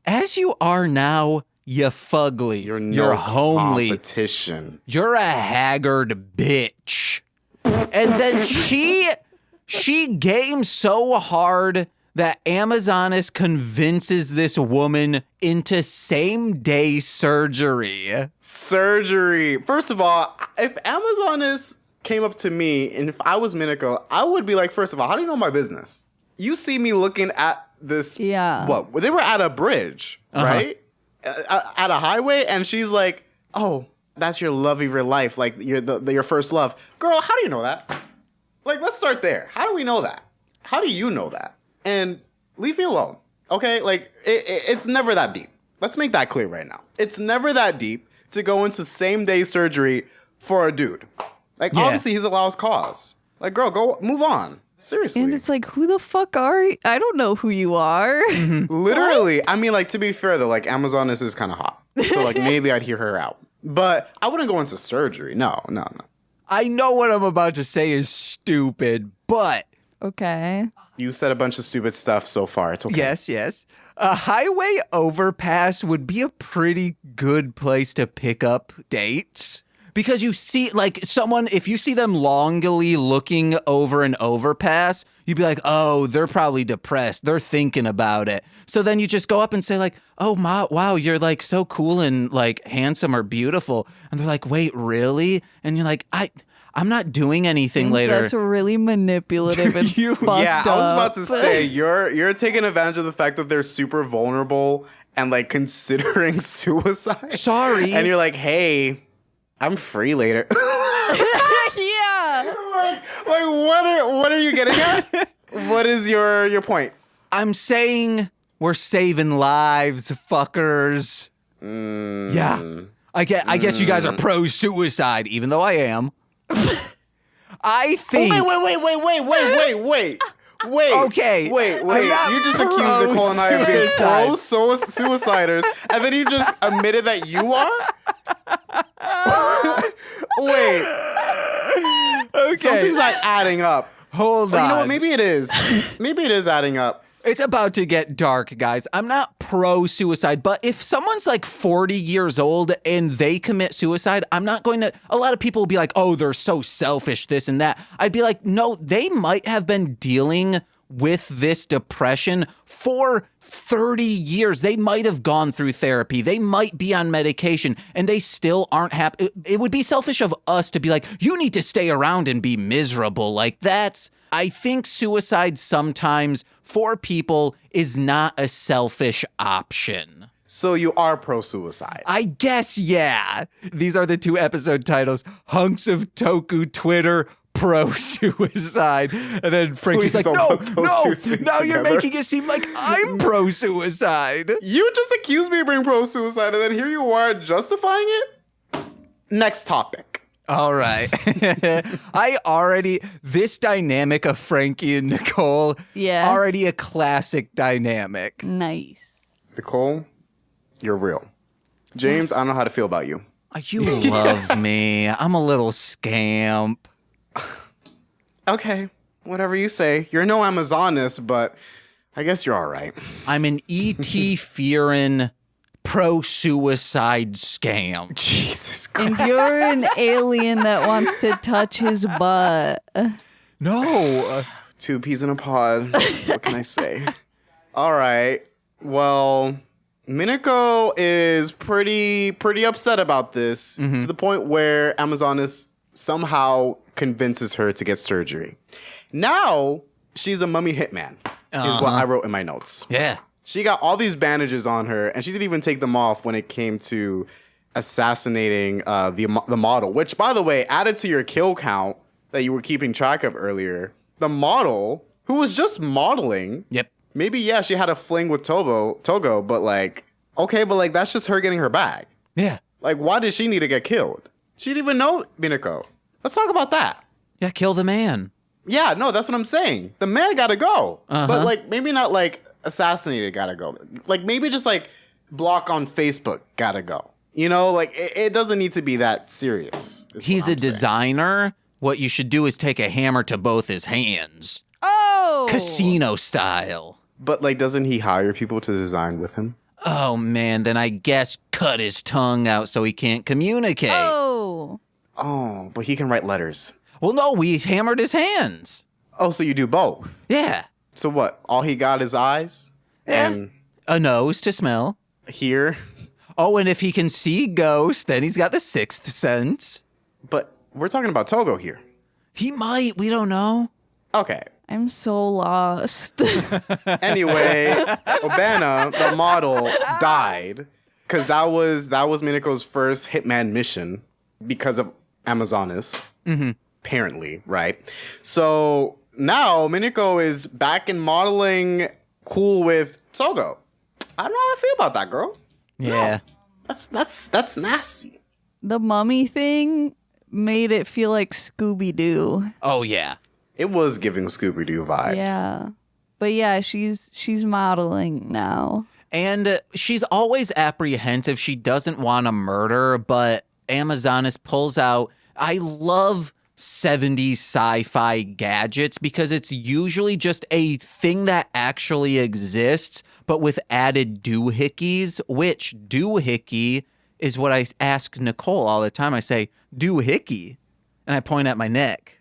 A: as you are now, you fugly. You're homely.
C: Competition.
A: You're a haggard bitch. And then she games so hard that Amazonis convinces this woman into same-day surgery.
C: First of all, if Amazonis came up to me and if I was Minako, I would be like, first of all, how do you know my business? You see me looking at this.
B: Yeah.
C: What? They were at a bridge, right? At a highway, and she's like, oh, that's your love of your life, like your first love. Girl, how do you know that? Like, let's start there. How do we know that? How do you know that? And leave me alone, okay? Like, it's never that deep. Let's make that clear right now. It's never that deep to go into same-day surgery for a dude. Like, obviously, he's a lost cause. Like, girl, go move on. Seriously.
B: And it's like, who the fuck are you? I don't know who you are.
C: Literally. What? I mean, like, to be fair, though, like, Amazonis is kind of hot. So, like, maybe I'd hear her out. But I wouldn't go into surgery. No.
A: I know what I'm about to say is stupid, but...
B: Okay.
C: You said a bunch of stupid stuff so far. It's okay.
A: Yes. A highway overpass would be a pretty good place to pick up dates. Because you see, like, someone, if you see them longingly looking over an overpass, you'd be like, oh, they're probably depressed. They're thinking about it. So then you just go up and say, like, oh, wow, you're, like, so cool and, like, handsome or beautiful. And they're like, wait, really? And you're like, I'm not doing anything later.
B: That's really manipulative and fucked up.
C: Yeah, I was about to say, you're taking advantage of the fact that they're super vulnerable and, like, considering suicide.
A: Sorry.
C: And you're like, hey... I'm free later.
B: Yeah.
C: like what are you getting at? What is your point?
A: I'm saying we're saving lives, fuckers. Yeah. I guess you guys are pro-suicide, even though I am. I think...
C: Oh, wait. Wait.
A: Okay,
C: Wait.
A: I'm not
C: You just accused Nicole and I of being
A: pro-suicide.
C: pro-suiciders, and then you just admitted that you are? Wait.
A: Okay.
C: Something's not adding up.
A: Hold on.
C: You know what? Maybe it is. Maybe it is adding up.
A: It's about to get dark, guys. I'm not pro-suicide, but if someone's like 40 years old and they commit suicide, I'm not going to... A lot of people will be like, oh, they're so selfish, this and that. I'd be like, no, they might have been dealing with this depression for 30 years. They might have gone through therapy. They might be on medication, and they still aren't happy. It would be selfish of us to be like, you need to stay around and be miserable. Like, that's... I think suicide sometimes for people is not a selfish option.
C: So you are pro-suicide.
A: I guess, yeah. These are the 2 episode titles. Hunks of Toku Twitter, pro-suicide. And then Frankie's
C: Please
A: like,
C: don't put those two things
A: now you're
C: together.
A: making it seem like I'm pro-suicide.
C: You just accused me of being pro-suicide, and then here you are justifying it? Next topic.
A: All right. This dynamic of Frankie and Nicole,
B: Yeah.
A: already a classic dynamic.
B: Nice.
C: Nicole, you're real. James, I don't know how to feel about you.
A: You love me. I'm a little scamp.
C: Okay, whatever you say. You're no Amazoness, but I guess you're all right.
A: I'm an E.T. fearing pro-suicide scam.
C: Jesus Christ.
B: And you're an alien that wants to touch his butt.
A: No.
C: 2 peas in a pod. What can I say? All right. Well, Minako is pretty upset about this to the point where Amazoness somehow convinces her to get surgery. Now she's a mummy hitman, is what I wrote in my notes.
A: Yeah.
C: She got all these bandages on her, and she didn't even take them off when it came to assassinating the model, which, by the way, added to your kill count that you were keeping track of earlier. The model, who was just modeling,
A: Yep.
C: maybe, yeah, she had a fling with Togo, but like, okay, but like, that's just her getting her bag.
A: Yeah.
C: Like, why did she need to get killed? She didn't even know Minako. Let's talk about that.
A: Yeah, kill the man.
C: Yeah, no, that's what I'm saying. The man gotta go. But like, maybe not like assassinated gotta go. Like, maybe just like block on Facebook gotta go. You know, like it doesn't need to be that serious.
A: He's a designer. What you should do is take a hammer to both his hands.
B: Oh!
A: Casino style.
C: But like, doesn't he hire people to design with him?
A: Oh, man, then I guess cut his tongue out so he can't communicate.
B: Oh!
C: Oh, but he can write letters.
A: Well, no, we hammered his hands.
C: Oh, so you do both.
A: Yeah.
C: So what? All he got is eyes?
A: Yeah.
C: And
A: A nose to smell.
C: hear?
A: Oh, and if he can see ghosts, then he's got the 6th sense.
C: But we're talking about Togo here.
A: He might. We don't know.
C: Okay.
B: I'm so lost.
C: Anyway, Obana, the model, died because that was Minako's first hitman mission because of Amazoness. Apparently, right? So now Minako is back in modeling cool with Togo. I don't know how I feel about that, girl.
A: Yeah.
C: That's nasty.
B: The mummy thing made it feel like Scooby-Doo.
A: Oh, yeah.
C: It was giving Scooby-Doo vibes.
B: Yeah. But yeah, she's modeling now.
A: And she's always apprehensive. She doesn't want to murder, but Amazoness pulls out. I love 70s sci-fi gadgets because it's usually just a thing that actually exists, but with added doohickeys, which doohickey is what I ask Nicole all the time. I say, doohickey, and I point at my neck.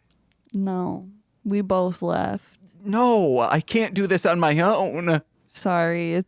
B: No, we both left.
A: No, I can't do this on my own.
B: Sorry,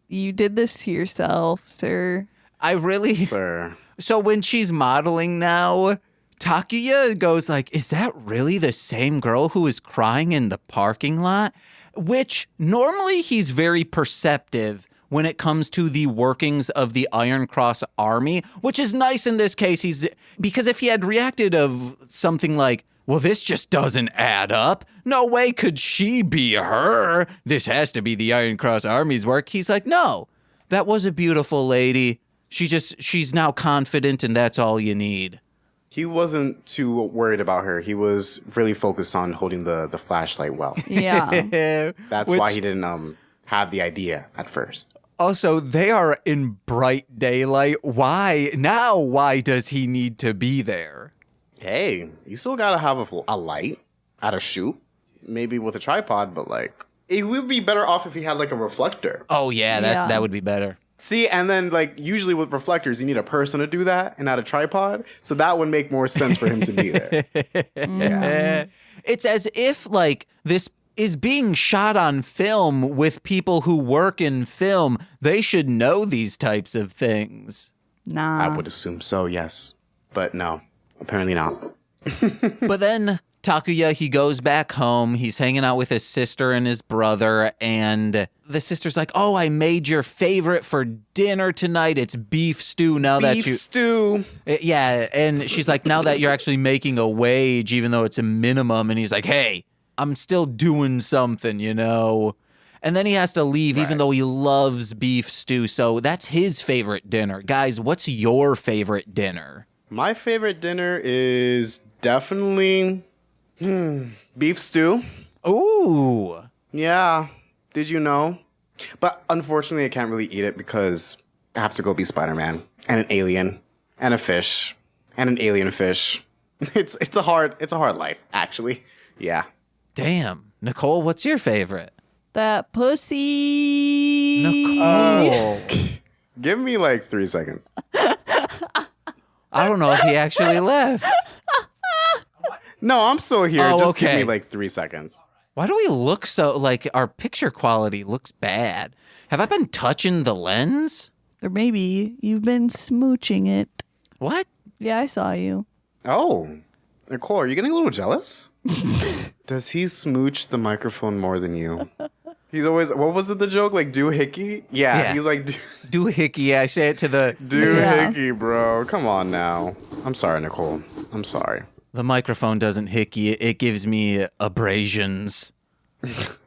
B: you did this to yourself, sir.
A: I really...
C: Sir.
A: So when she's modeling now, Takuya goes like, is that really the same girl who was crying in the parking lot? Which normally he's very perceptive when it comes to the workings of the Iron Cross army, which is nice in this case. Because if he had reacted of something like, well, this just doesn't add up. No way could she be her. This has to be the Iron Cross army's work. He's like, no, that was a beautiful lady. She's now confident and that's all you need.
C: He wasn't too worried about her. He was really focused on holding the flashlight well.
B: Yeah.
C: That's why he didn't have the idea at first.
A: Also, they are in bright daylight. Why does he need to be there?
C: Hey, you still gotta have a light at a shoot. Maybe with a tripod, but like, it would be better off if he had like a reflector.
A: Oh, yeah,
B: Yeah.
A: that would be better.
C: See, and then like usually with reflectors, you need a person to do that and not a tripod. So that would make more sense for him to be there. Yeah.
A: It's as if like this is being shot on film with people who work in film. They should know these types of things.
B: Nah.
C: I would assume so, yes. But no, apparently not.
A: But then Takuya, he goes back home. He's hanging out with his sister and his brother. And the sister's like, oh, I made your favorite for dinner tonight. It's beef stew now that you...
C: Beef stew.
A: Yeah. And she's like, now that you're actually making a wage, even though it's a minimum. And he's like, hey, I'm still doing something, you know? And then he has to leave, even though he loves beef stew. So that's his favorite dinner. Guys, what's your favorite dinner?
C: My favorite dinner is definitely beef stew.
A: Ooh.
C: Yeah. Did you know? But unfortunately, I can't really eat it because I have to go be Spider-Man and an alien and a fish and an alien fish. It's a hard life, actually. Yeah.
A: Damn. Nicole, what's your favorite?
B: That pussy.
A: Nicole.
C: Give me like 3 seconds.
A: I don't know if he actually left.
C: No, I'm still here.
A: Oh,
C: Just give
A: okay.
C: me like 3 seconds.
A: Why do we look so, like, our picture quality looks bad? Have I been touching the lens?
B: Or maybe you've been smooching it.
A: What?
B: Yeah, I saw you.
C: Oh, Nicole, are you getting a little jealous? Does he smooch the microphone more than you? He's always, what was it, the joke? Like, do hickey? Yeah. He's like,
A: Do hickey. I say it to the...
C: do
B: Yeah.
C: hickey, bro. Come on now. I'm sorry, Nicole. I'm sorry.
A: The microphone doesn't hickey. It gives me abrasions.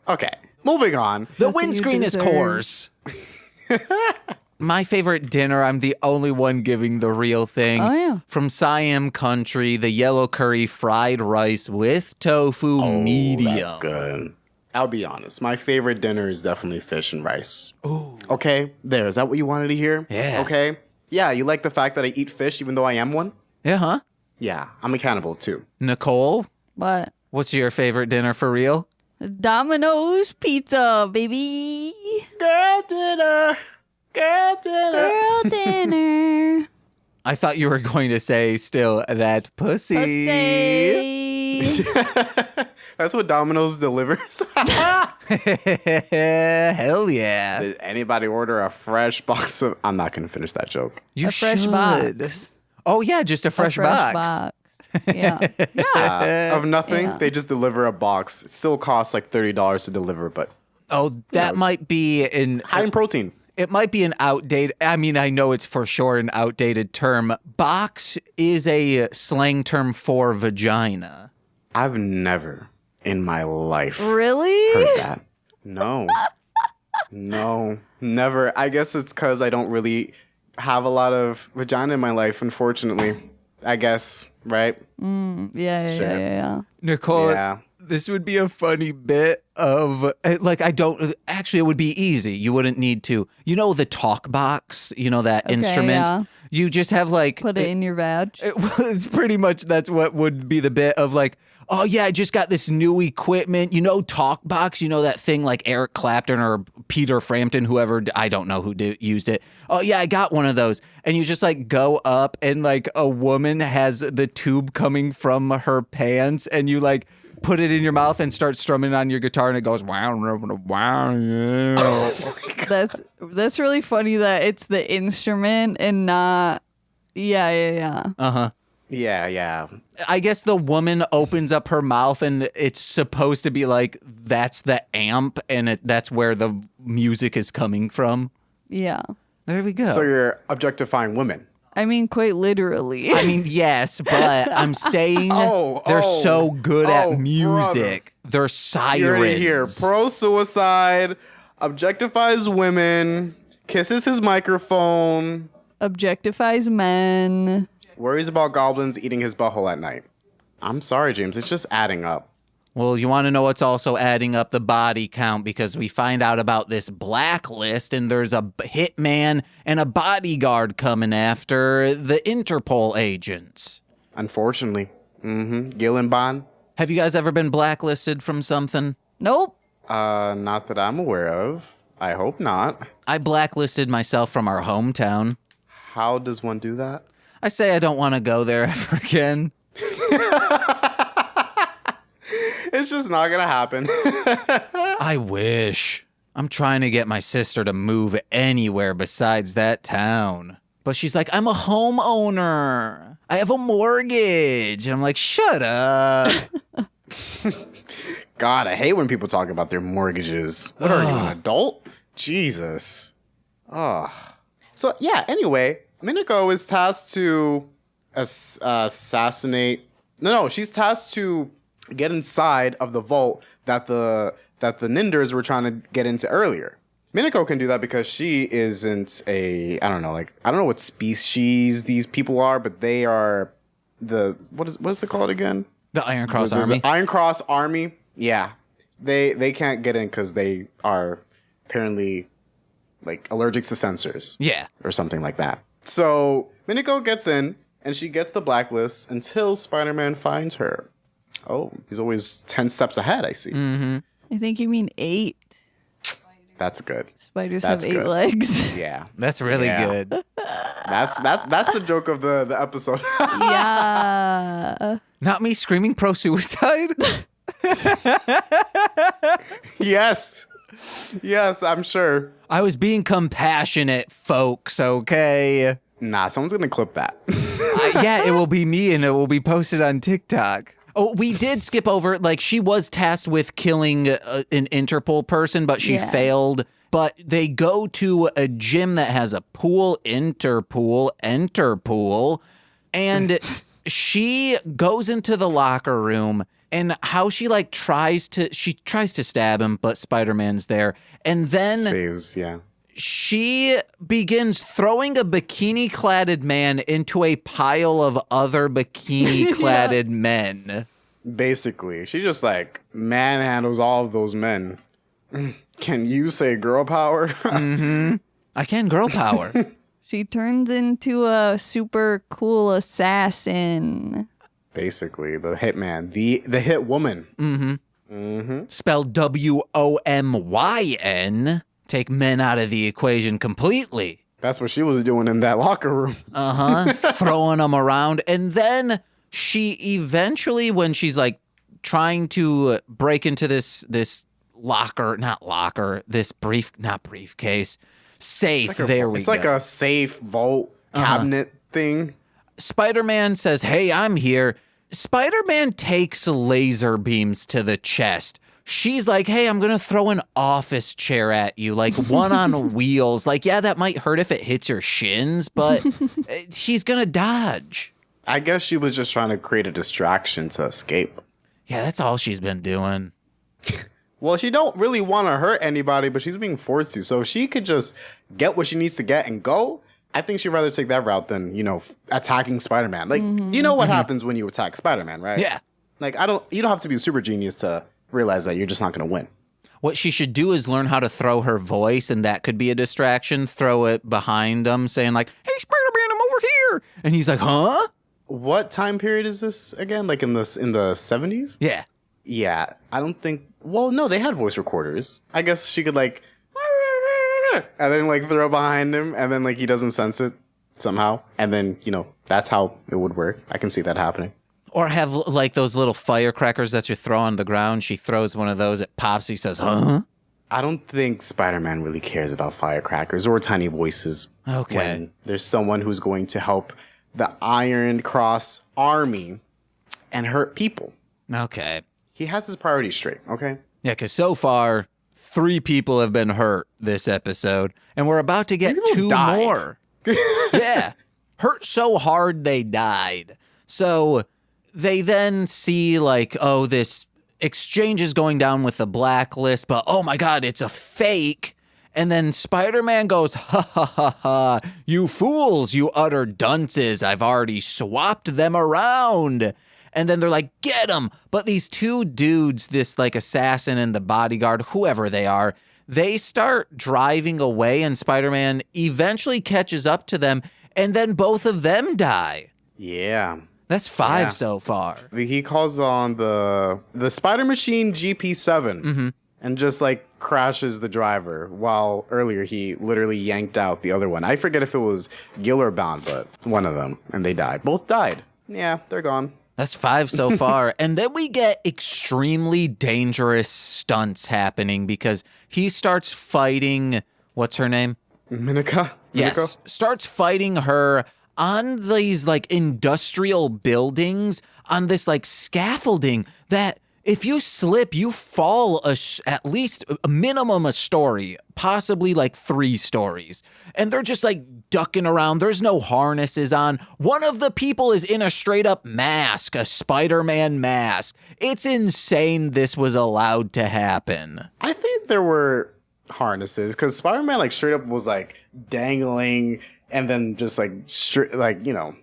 C: Okay, moving on.
A: The
B: That's what you
A: windscreen is
B: deserve.
A: coarse. My favorite dinner, I'm the only one giving the real thing.
B: Oh, yeah.
A: From Siam Country, the yellow curry fried rice with tofu medium.
C: That's good. I'll be honest. My favorite dinner is definitely fish and rice.
A: Ooh.
C: Okay, there. Is that what you wanted to hear?
A: Yeah.
C: Okay. Yeah, you like the fact that I eat fish even though I am one?
A: Yeah, huh?
C: Yeah, I'm a cannibal too.
A: Nicole,
B: What?
A: what's your favorite dinner for real?
B: Domino's pizza, baby.
C: Girl dinner. Girl dinner.
B: Girl dinner.
A: I thought you were going to say still that pussy.
B: Pussy.
C: That's what Domino's delivers.
A: Hell yeah.
C: Did anybody order a fresh box of... I'm not going to finish that joke.
A: You
B: A fresh
A: should.
B: box.
A: Oh, yeah, just a fresh, box.
B: Yeah. Yeah.
C: Of nothing,
B: Yeah.
C: they just deliver a box. It still costs like $30 to deliver, but
A: Oh, that might be
C: high in protein.
A: it might be an outdated, I mean, I know it's for sure an outdated term. Box is a slang term for vagina.
C: I've never in my life
B: Really?
C: heard that. No. No. Never. I guess it's because I don't really have a lot of vagina in my life, unfortunately. I guess, right?
B: Yeah.
C: Sure.
B: Yeah.
A: Nicole,
C: Yeah.
A: this would be a funny bit of, like, actually, it would be easy. You wouldn't need to, the talk box, that instrument.
B: yeah.
A: You just have like,
B: Put it in your vag.
A: it was pretty much, that's what would be the bit of like, oh yeah, I just got this new equipment, talk box, that thing like Eric Clapton or Peter Frampton, whoever, I don't know who used it. Oh yeah, I got one of those. And you just like go up and like a woman has the tube coming from her pants and you like put it in your mouth and start strumming on your guitar and it goes wow, wow, yeah.
B: That's really funny that it's the instrument and not. Yeah.
A: Uh-huh.
C: Yeah.
A: I guess the woman opens up her mouth and it's supposed to be like, that's the amp and that's where the music is coming from.
B: Yeah.
A: There we go.
C: So you're objectifying women.
B: I mean, quite literally.
A: I mean, yes, but I'm saying
C: Oh,
A: they're
C: oh,
A: so good
C: oh,
A: at music. They're sirens.
C: You heard it here. Pro-suicide, objectifies women, kisses his microphone.
B: Objectifies men.
C: Worries about goblins eating his butthole at night. I'm sorry, James. It's just adding up.
A: Well, you want to know what's also adding up the body count, because we find out about this blacklist and there's a hitman and a bodyguard coming after the Interpol agents.
C: Unfortunately. Gil and Bond?
A: Have you guys ever been blacklisted from something?
B: Nope.
C: Not that I'm aware of. I hope not.
A: I blacklisted myself from our hometown.
C: How does one do that?
A: I say I don't want to go there ever again.
C: It's just not gonna happen.
A: I wish. I'm trying to get my sister to move anywhere besides that town. But she's like, I'm a homeowner. I have a mortgage. And I'm like, shut up.
C: God, I hate when people talk about their mortgages. What are you, an adult? Jesus. Oh. So, yeah, anyway, Minako is tasked to assassinate... No, she's tasked to get inside of the vault that the Ninders were trying to get into earlier. Minako can do that because she isn't I don't know what species these people are, but they are what is it called again?
A: The Iron Cross Army.
C: The Iron Cross Army. Yeah. They can't get in because they are apparently like allergic to sensors.
A: Yeah.
C: Or something like that. So Minako gets in and she gets the blacklist until Spider-Man finds her. Oh, he's always 10 steps ahead, I see.
A: Mm-hmm.
B: I think you mean 8.
C: That's good.
B: Spiders
C: That's
B: have 8
C: good.
B: legs.
C: Yeah.
A: That's really good.
C: That's the joke of the episode.
B: Yeah.
A: Not me screaming pro-suicide?
C: Yes. Yes, I'm sure.
A: I was being compassionate, folks, okay?
C: Nah, someone's going to clip that.
A: Yeah, it will be me and it will be posted on TikTok. Oh, we did skip over, like, she was tasked with killing an Interpol person, but she failed. But they go to a gym that has a pool, Interpool, and she goes into the locker room, and how she, like, tries to stab him, but Spider-Man's there. And then
C: Saves, yeah.
A: she begins throwing a bikini-cladded man into a pile of other bikini-cladded men.
C: Basically, she just, like, manhandles all of those men. Can you say girl power?
A: Mm-hmm. I can girl power.
B: She turns into a super cool assassin.
C: Basically, the hitman, the hit woman.
A: Mm-hmm.
C: Mm-hmm.
A: Spelled WOMYN. Take men out of the equation completely.
C: That's what she was doing in that locker room.
A: Uh-huh. Throwing them around. And then she eventually, when she's like trying to break into this briefcase, safe.
C: It's like
A: we go.
C: It's like a safe vault cabinet thing.
A: Spider-Man says, hey, I'm here. Spider-Man takes laser beams to the chest. She's like, hey, I'm going to throw an office chair at you, like one on wheels. Like, yeah, that might hurt if it hits your shins, but she's going to dodge.
C: I guess she was just trying to create a distraction to escape.
A: Yeah, that's all she's been doing.
C: Well, she don't really want to hurt anybody, but she's being forced to. So if she could just get what she needs to get and go, I think she'd rather take that route than, attacking Spider-Man. Like, you know what happens when you attack Spider-Man, right?
A: Yeah.
C: Like, you don't have to be a super genius to realize that you're just not going to win.
A: What she should do is learn how to throw her voice, and that could be a distraction. Throw it behind him, saying like, hey, Spider-Man, I'm over here. And he's like, huh?
C: What time period is this again? Like in the 70s?
A: Yeah.
C: Yeah, I don't think... Well, no, they had voice recorders. I guess she could, like... And then, like, throw behind him, and then, like, he doesn't sense it somehow. And then, that's how it would work. I can see that happening.
A: Or have, like, those little firecrackers that you throw on the ground. She throws one of those, it pops, he says, huh?
C: I don't think Spider-Man really cares about firecrackers or tiny voices.
A: Okay.
C: When there's someone who's going to help the Iron Cross Army and hurt people.
A: Okay.
C: He has his priorities straight, okay?
A: Yeah, because so far, 3 people have been hurt this episode, and we're about to get 2
C: died.
A: more. Yeah. Hurt so hard they died. So they then see, like, oh, this exchange is going down with the blacklist, but oh my God, it's a fake. And then Spider-Man goes, ha ha ha ha, you fools, you utter dunces, I've already swapped them around. And then they're like, get him. But these two dudes, this like assassin and the bodyguard, whoever they are, they start driving away and Spider-Man eventually catches up to them and then both of them die.
C: Yeah.
A: That's 5 so far.
C: He calls on the Spider Machine GP7 and just like crashes the driver, while earlier he literally yanked out the other one. I forget if it was Gil or Bound, but one of them, and they died. Both died. Yeah, they're gone.
A: That's 5 so far. And then we get extremely dangerous stunts happening because he starts fighting, what's her name?
C: Minika?
A: Yes. Starts fighting her on these like industrial buildings on this like scaffolding that if you slip, you fall at least a minimum a story, possibly like 3 stories. And they're just like ducking around. There's no harnesses on. One of the people is in a straight up mask, a Spider-Man mask. It's insane this was allowed to happen.
C: I think there were harnesses because Spider-Man like straight up was like dangling and then just like like, you know,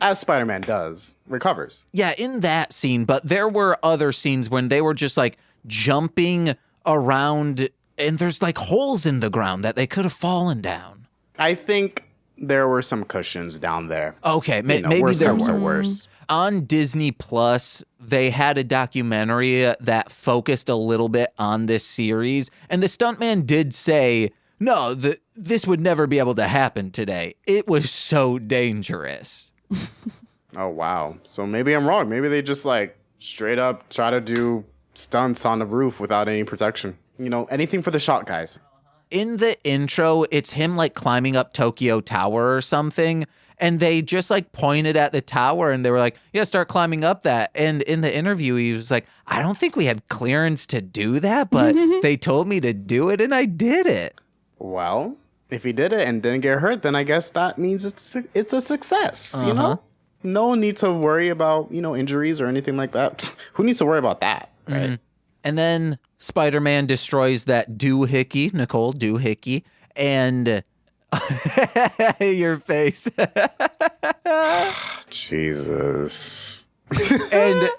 C: as Spider-Man does, recovers.
A: Yeah, in that scene, but there were other scenes when they were just like jumping around and there's like holes in the ground that they could have fallen down.
C: I think there were some cushions down there.
A: Okay, maybe there were.
C: Worse.
A: On Disney Plus, they had a documentary that focused a little bit on this series, and the stuntman did say, no, this would never be able to happen today. It was so dangerous.
C: Oh, wow. So maybe I'm wrong. Maybe they just like straight up try to do stunts on the roof without any protection. You know, anything for the shot, guys.
A: In the intro, it's him like climbing up Tokyo Tower or something. And they just like pointed at the tower and they were like, yeah, start climbing up that. And in the interview, he was like, I don't think we had clearance to do that, but they told me to do it and I did it.
C: Well, if he did it and didn't get hurt, then I guess that means it's a success, you know? No need to worry about, you know, injuries or anything like that. Who needs to worry about that, right?
A: Mm-hmm. And then Spider-Man destroys that doohickey, Nicole, doohickey, and your face.
C: Jesus.
A: And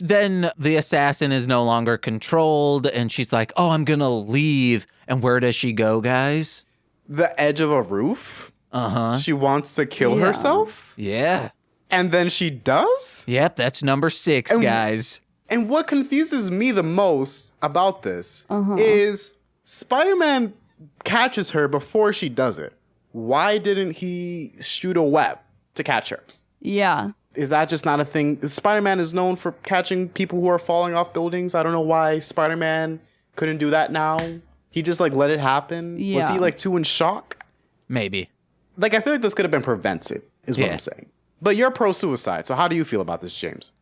A: then the assassin is no longer controlled, and she's like, oh, I'm going to leave. And where does she go, guys?
C: The edge of a roof?
A: Uh-huh.
C: She wants to kill herself?
A: Yeah.
C: And then she does?
A: Yep, that's number 6, guys.
C: And what confuses me the most about this is Spider-Man catches her before she does it. Why didn't he shoot a web to catch her?
B: Yeah.
C: Is that just not a thing? Spider-Man is known for catching people who are falling off buildings. I don't know why Spider-Man couldn't do that now. He just like let it happen.
B: Yeah.
C: Was he like too in shock?
A: Maybe.
C: Like I feel like this could have been prevented is what I'm saying. But you're pro-suicide. So how do you feel about this, James?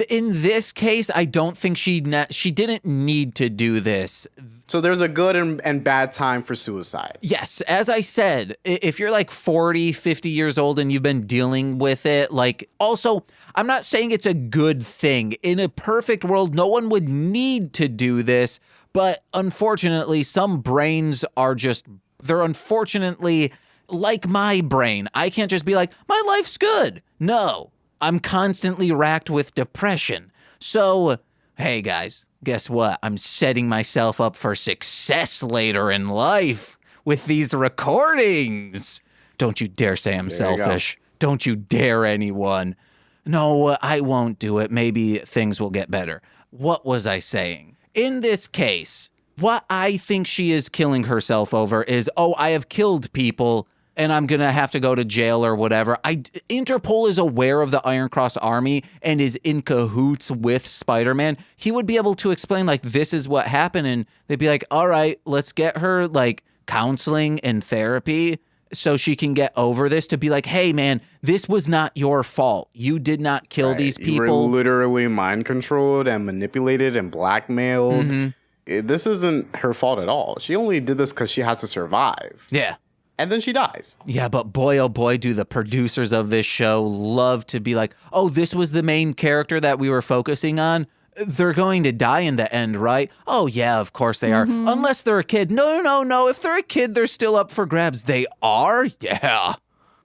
A: In this case, I don't think she didn't need to do this.
C: So there's a good and bad time for suicide.
A: Yes, as I said, if you're like 40, 50 years old and you've been dealing with it, like also, I'm not saying it's a good thing. In a perfect world, no one would need to do this, but unfortunately, some brains are just, they're unfortunately like my brain. I can't just be like, my life's good. No. I'm constantly racked with depression. So, hey guys, guess what? I'm setting myself up for success later in life with these recordings. Don't you dare say I'm selfish. Don't you dare anyone. No, I won't do it. Maybe things will get better. What was I saying? In this case, what I think she is killing herself over is, oh, I have killed people and I'm going to have to go to jail or whatever. Interpol is aware of the Iron Cross Army and is in cahoots with Spider-Man. He would be able to explain, like, this is what happened. And they'd be like, all right, let's get her, like, counseling and therapy so she can get over this, to be like, hey, man, this was not your fault. You did not kill these people.
C: You were literally mind controlled and manipulated and blackmailed. This isn't her fault at all. She only did this because she had to survive.
A: Yeah.
C: And then she dies.
A: Yeah, but boy, oh boy, do the producers of this show love to be like, oh, this was the main character that we were focusing on. they're going to die in the end, right? Oh, yeah, of course they are. Unless they're a kid. No. If they're a kid, they're still up for grabs. They are? Yeah.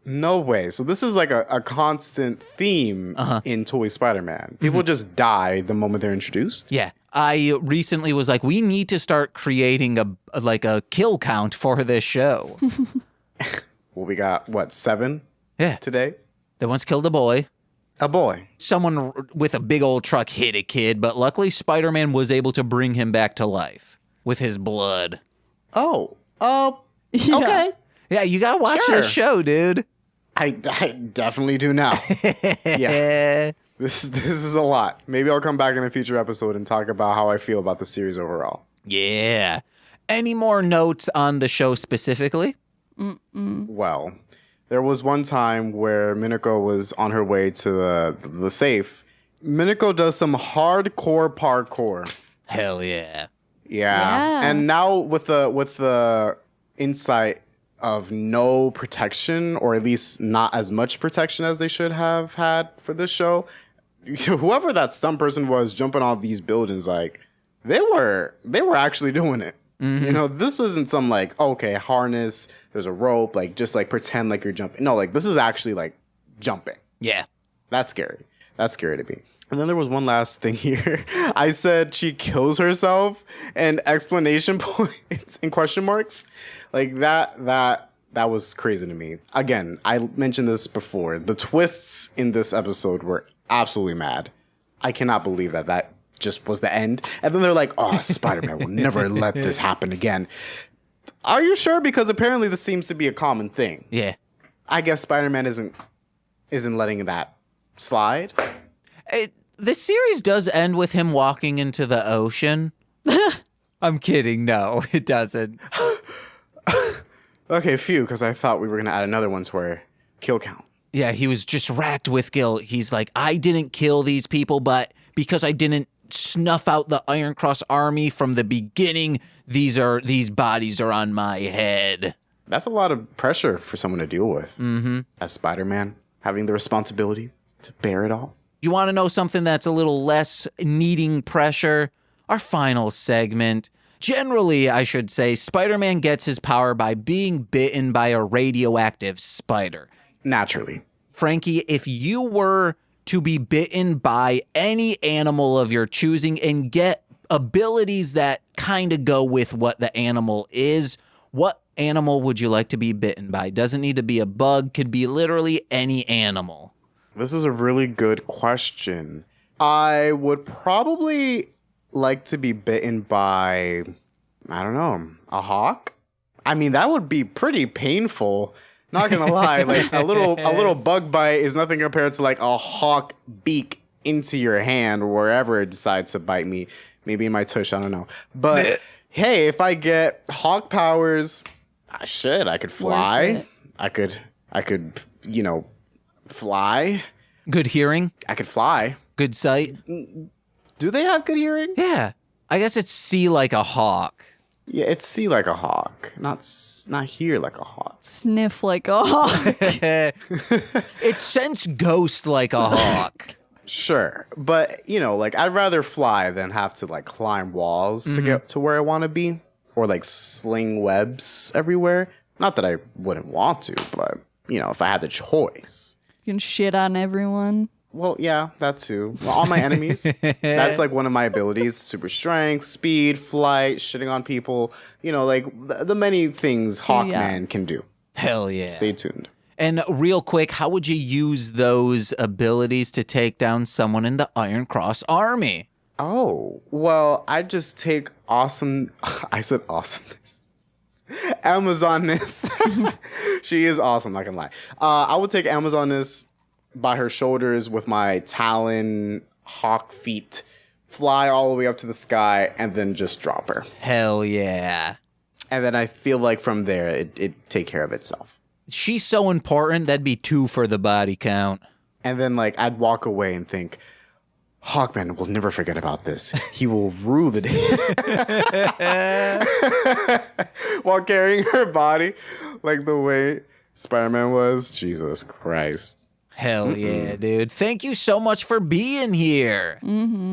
C: No way. So this is like a constant theme in Toy Spider-Man. People just die the moment they're introduced.
A: Yeah. I recently was like, we need to start creating a kill count for this show.
C: Well, we got, what, 7 today?
A: They once killed a boy.
C: A boy.
A: Someone with a big old truck hit a kid, but luckily Spider-Man was able to bring him back to life with his blood.
C: Oh. Okay.
A: Yeah, you gotta watch this show, dude.
C: I definitely do now. Yeah. This is a lot. Maybe I'll come back in a future episode and talk about how I feel about the series overall.
A: Yeah. Any more notes on the show specifically?
C: Well, there was one time where Minako was on her way to the safe. Minako does some hardcore parkour.
A: Hell yeah.
C: Yeah. And now with the insight of no protection, or at least not as much protection as they should have had for this show, whoever that stunt person was jumping off these buildings, like they were actually doing it. You know, this wasn't some like, okay, harness, there's a rope, like just like pretend like you're jumping. No, like this is actually like jumping.
A: Yeah.
C: That's scary. That's scary to me. And then there was one last thing here. I said she kills herself and explanation points and question marks. Like that was crazy to me. Again, I mentioned this before. The twists in this episode were absolutely mad. I cannot believe that just was the end. And then they're like, oh, Spider-Man will never let this happen again. Are you sure? Because apparently this seems to be a common thing.
A: Yeah.
C: I guess Spider-Man isn't letting that slide.
A: The series does end with him walking into the ocean. I'm kidding. No, it doesn't.
C: Okay, phew, because I thought we were going to add another one to our kill count.
A: Yeah, he was just racked with guilt. He's like, I didn't kill these people, but because I didn't snuff out the Iron Cross army from the beginning, these bodies are on my head.
C: That's a lot of pressure for someone to deal with. As Spider-Man, having the responsibility to bear it all.
A: You want to know something that's a little less needing pressure? Our final segment. Generally, I should say, Spider-Man gets his power by being bitten by a radioactive spider.
C: Naturally.
A: Frankie, if you were to be bitten by any animal of your choosing and get abilities that kind of go with what the animal is, what animal would you like to be bitten by? Doesn't need to be a bug, could be literally any animal.
C: This is a really good question. I would probably like to be bitten by, I don't know, a hawk? I mean, that would be pretty painful. Not gonna lie, like a little bug bite is nothing compared to like a hawk beak into your hand or wherever it decides to bite me. Maybe in my tush, I don't know. But hey, if I get hawk powers, I could fly. I could, fly.
A: Good hearing.
C: I could fly.
A: Good sight.
C: Do they have good hearing?
A: Yeah. I guess it's see like a hawk.
C: Yeah, it's see like a hawk, not hear like a hawk.
B: Sniff like a hawk.
A: It's sense ghost like a hawk.
C: Sure, but like I'd rather fly than have to like climb walls to get to where I want to be, or like sling webs everywhere. Not that I wouldn't want to, but if I had the choice.
B: You can shit on everyone.
C: Well, yeah, that too. Well, all my enemies. That's like one of my abilities. Super strength, speed, flight, shitting on people. Like the many things Hawkman can do.
A: Hell yeah.
C: Stay tuned.
A: And real quick, how would you use those abilities to take down someone in the Iron Cross army?
C: Oh, well, I just take awesome. I said awesomeness. Amazonness. She is awesome, not gonna lie. I would take Amazonness by her shoulders with my talon hawk feet, fly all the way up to the sky, and then just drop her.
A: Hell yeah.
C: And then I feel like from there, it take care of itself.
A: She's so important, that'd be 2 for the body count.
C: And then I'd walk away and think, Hawkman will never forget about this. He will rue the day. While carrying her body like the way Spider-Man was. Jesus Christ.
A: Hell yeah, dude. Thank you so much for being here.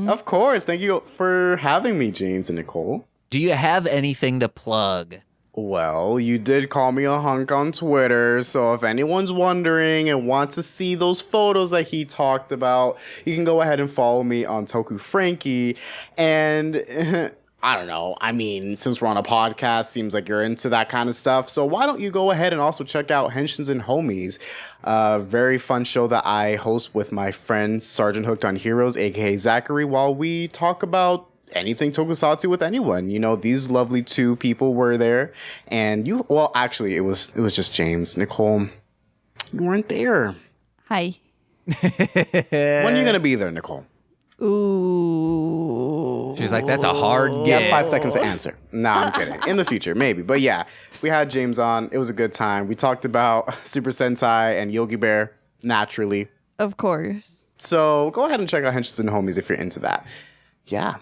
C: Of course. Thank you for having me, James and Nicole.
A: Do you have anything to plug?
C: Well, you did call me a hunk on Twitter, so if anyone's wondering and wants to see those photos that he talked about, you can go ahead and follow me on Toku Frankie. And I don't know, I mean, since we're on a podcast, seems like you're into that kind of stuff, so why don't you go ahead and also check out Henshins and Homies, a very fun show that I host with my friend Sergeant Hooked on Heroes, aka Zachary, while we talk about anything tokusatsu with anyone. You know, these lovely two people were there, and actually it was just James. Nicole, you weren't there.
B: Hi.
C: When are you gonna be there, Nicole?
B: Ooh.
A: She's like, that's a hard
C: You
A: get.
C: have 5 seconds to answer. Nah, I'm kidding. In the future, maybe. But yeah, we had James on. It was a good time. We talked about Super Sentai and Yogi Bear, naturally.
B: Of course.
C: So go ahead and check out Henshins and Homies if you're into that. Yeah.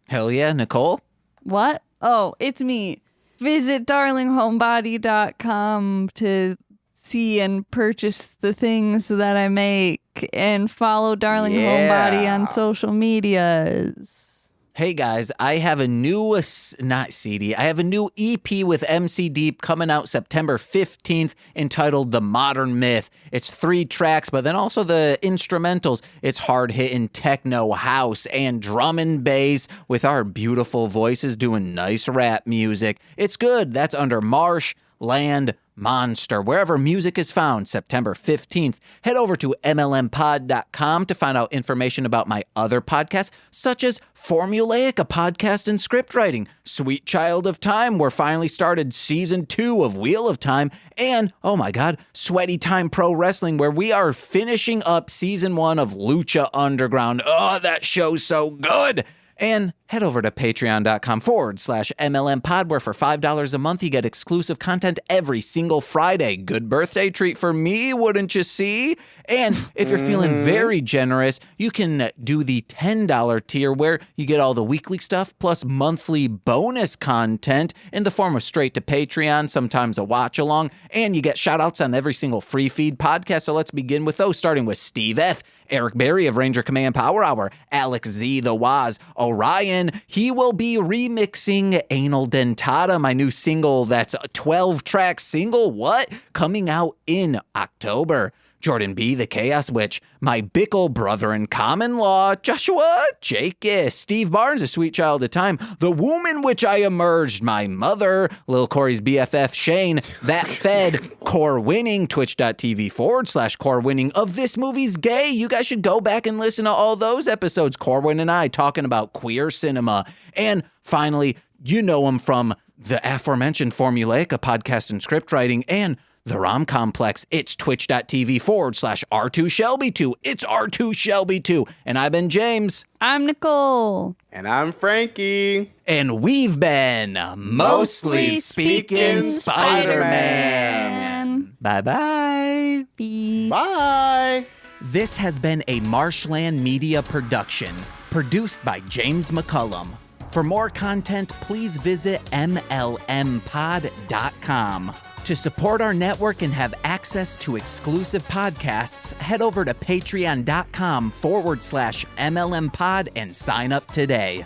A: Hell yeah, Nicole.
B: What? Oh, it's me. Visit darlinghomebody.com to see and purchase the things that I make, and follow Darling Homebody on social medias.
A: Hey guys, I have a new, not CD, I have a new EP with MC Deep coming out September 15th entitled The Modern Myth. It's 3 tracks, but then also the instrumentals. It's hard-hitting techno, house, and drum and bass with our beautiful voices doing nice rap music. It's good. That's under Marsh, Land, Monster, wherever music is found, September 15th. Head over to mlmpod.com to find out information about my other podcasts, such as Formulaic, a podcast in script writing, Sweet Child of Time, where finally started season 2 of Wheel of Time, and, oh my god, Sweaty Time Pro Wrestling, where we are finishing up season 1 of Lucha Underground. Oh, that show's so good! And head over to patreon.com/MLMpod, where for $5 a month, you get exclusive content every single Friday. Good birthday treat for me, wouldn't you see? And if you're feeling very generous, you can do the $10 tier, where you get all the weekly stuff plus monthly bonus content in the form of straight to Patreon, sometimes a watch along, and you get shout outs on every single free feed podcast. So let's begin with those, starting with Steve F., Eric Berry of Ranger Command Power Hour, Alex Z, The Waz, Orion. He will be remixing Anal Dentata, my new single that's a 12-track single, coming out in October. Jordan B, The Chaos Witch, my Bickle brother in common law, Joshua Jakis, Steve Barnes, A Sweet Child of Time, The Womb in Which I Emerged, my mother, Lil Corey's BFF Shane, That Fed, Core Winning, twitch.tv/Core Winning, Of This Movie's Gay. You guys should go back and listen to all those episodes. Corwin and I talking about queer cinema. And finally, you know him from the aforementioned Formulaic, a podcast in script writing, and The Rom Complex. It's twitch.tv/R2Shelby2. It's R2Shelby2. And I've been James.
B: I'm Nicole.
C: And I'm Frankie.
A: And we've been Mostly Speaking Spider-Man. Bye-bye.
C: Bye.
A: This has been a Marshland Media production, produced by James McCollum. For more content, please visit mlmpod.com. To support our network and have access to exclusive podcasts, head over to patreon.com/MLMpod and sign up today.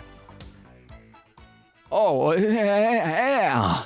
A: Oh, yeah.